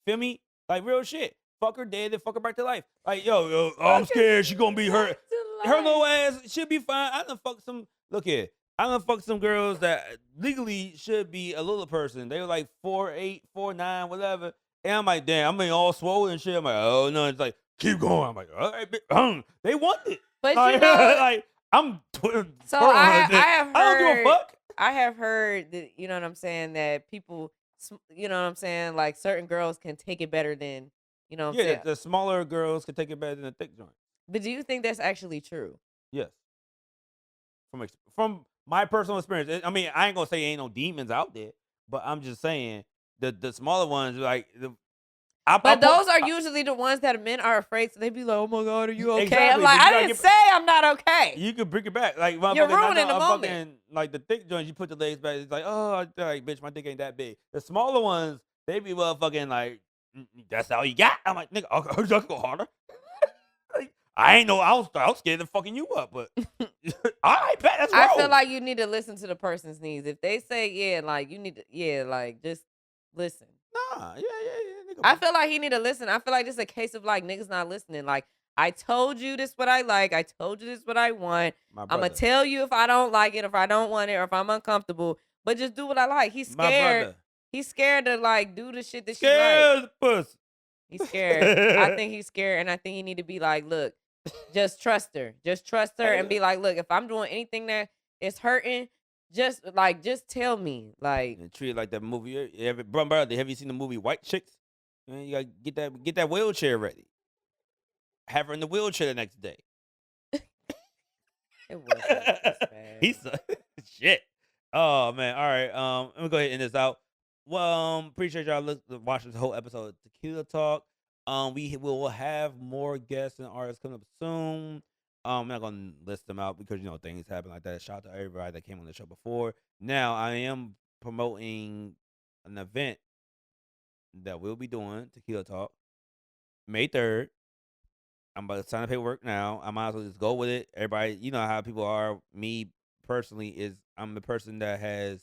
Feel me? Like, real shit. Fuck her dead and fuck her back to life. Like, yo, I'm scared she gonna be hurt. Her little ass should be fine. I done fuck some. Look here, I done fuck some girls that legally should be a little person. They were like 4'8", 4'9", whatever. And I'm like, damn, I'm all swollen and shit. I'm like, oh no, it's like, keep going. I'm like, all right, they want it. But like, you know, like I'm. So I have heard. I don't give a fuck. I have heard that, you know what I'm saying, that people, you know what I'm saying, like, certain girls can take it better than, you know what I'm saying. The smaller girls can take it better than the thick joint. But do you think that's actually true? Yes. From my personal experience, I mean, I ain't gonna say ain't no demons out there, but I'm just saying the smaller ones, like but those are usually the ones that men are afraid. So they be like, "Oh my God, are you okay?" Exactly, I'm like, I didn't say I'm not okay. You can bring it back, like you're ruining the moment. Fucking, like the thick joints, you put the legs back. It's like, oh, like, bitch, my dick ain't that big. The smaller ones, they be motherfucking like, that's all you got. I'm like, nigga, I'll go harder. I ain't know. I was scared of fucking you up, but all right, bet that's wrong. I feel like you need to listen to the person's needs. If they say, yeah, like, you need to, like, just listen. Nah, yeah. I feel like he need to listen. I feel like this is a case of, like, niggas not listening. Like, I told you this what I like. I told you this what I want. I'm gonna tell you if I don't like it, if I don't want it, or if I'm uncomfortable. But just do what I like. He's scared. He's scared to, like, do the shit that she like. Puss. He's scared. I think he's scared, and I think he need to be like, look. Just trust her. Just trust her and be like, look, if I'm doing anything that is hurting, just tell me. Like, and treat it like that movie. Brother, have you seen the movie White Chicks? Man, you gotta get that wheelchair ready. Have her in the wheelchair the next day. It wasn't this bad. He's shit. Oh man. All right. Let me go ahead and end this out. Well, appreciate y'all watching this whole episode of Tequila Talk. We will have more guests and artists coming up soon. I'm not gonna list them out because, you know, things happen like that. Shout out to everybody that came on the show before. Now I am promoting an event that we'll be doing, Tequila Talk, May 3rd. I'm about to sign the paperwork now. I might as well just go with it. Everybody, you know how people are. Me personally is I'm the person that has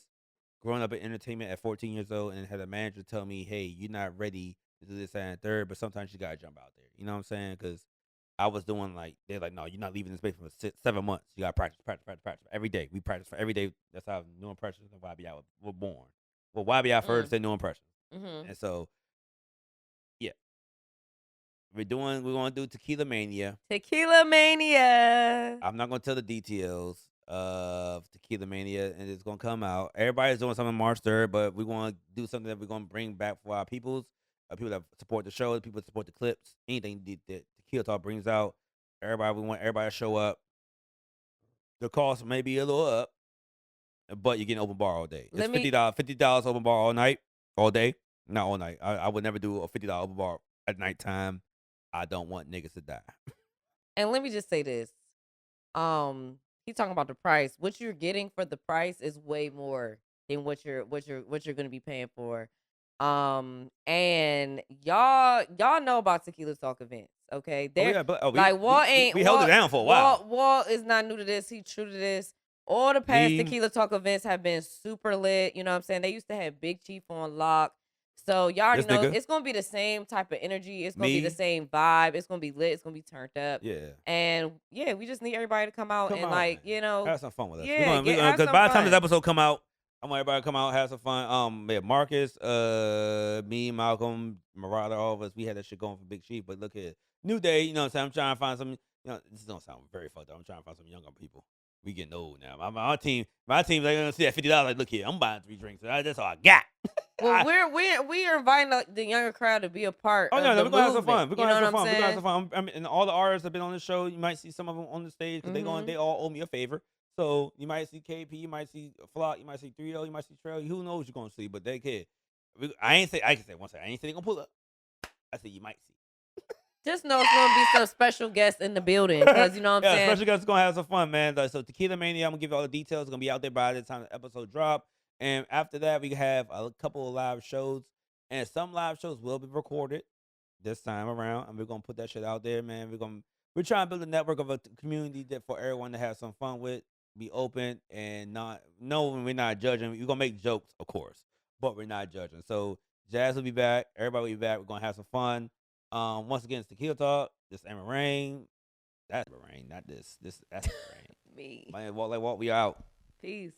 grown up in entertainment at 14 years old and had a manager tell me, "Hey, you're not ready to do this, that, and third, but sometimes you gotta jump out there." You know what I'm saying? Because I was doing like they're like, "No, you're not leaving this space for 7 months. You gotta practice, practice, practice, practice every day. We practice for every day. That's how new impressions and YBI were born. Well, YBI first, then new impressions, and so yeah, we're gonna do Tequila Mania. Tequila Mania. I'm not gonna tell the details of Tequila Mania, and it's gonna come out. Everybody's doing something March 3rd, but we want to do something that we're gonna bring back for our people that support the show, people that support the clips, anything that Tequila Talk brings out. We want everybody to show up. The cost may be a little up, but you're getting open bar all day. It's $50 open bar all night, all day, not all night. I would never do a $50 open bar at nighttime. I don't want niggas to die. And let me just say this. He's talking about the price. What you're getting for the price is way more than what you're gonna be paying for. And y'all know about Tequila Talk events, okay? Walt ain't we held it down for a while. Walt is not new to this. He true to this. All the past Tequila Talk events have been super lit. You know what I'm saying? They used to have Big Chief on lock. So y'all already know it's gonna be the same type of energy. It's gonna be the same vibe. It's gonna be lit. It's gonna be turned up. Yeah. And yeah, we just need everybody to come out and like, have some fun with us. Yeah, because by the time this episode come out, I want everybody to come out, have some fun. Yeah, Marcus, me, Malcolm, Marauder, all of us, we had that shit going for Big Chief. But look here, new day. You know what I'm saying? I'm trying to find some. This don't sound very fucked up. I'm trying to find some younger people. We getting old now. My team, they're gonna see that $50. Like, look here, I'm buying 3 drinks. That's all I got. Well, we are inviting the younger crowd to be a part. Oh no, we're gonna have some fun. We're gonna have some fun. We're gonna have some fun. I mean, and all the artists have been on the show. You might see some of them on the stage because they all owe me a favor. So you might see KP, you might see Flock, you might see 3O, you might see Trail. Who knows you're gonna see? But they can. I can say one second. I ain't say they gonna pull up. I said you might see. Just know it's gonna be some special guests in the building because you know what I'm saying. Special guests gonna have some fun, man. So Tequila Mania, I'm gonna give you all the details. It's gonna be out there by the time the episode drop. And after that, we have a couple of live shows, and some live shows will be recorded this time around, and we're gonna put that shit out there, man. We're trying to build a network of a community that for everyone to have some fun with, be open, and we're not judging. We're gonna make jokes, of course, but we're not judging. So Jazz will be back, everybody will be back. We're gonna have some fun. Once again, it's Tequila Talk. This Amber Rayne. That's Amber Rayne, not this. That's Amber Rayne. Me. Man, Walt, we out. Peace.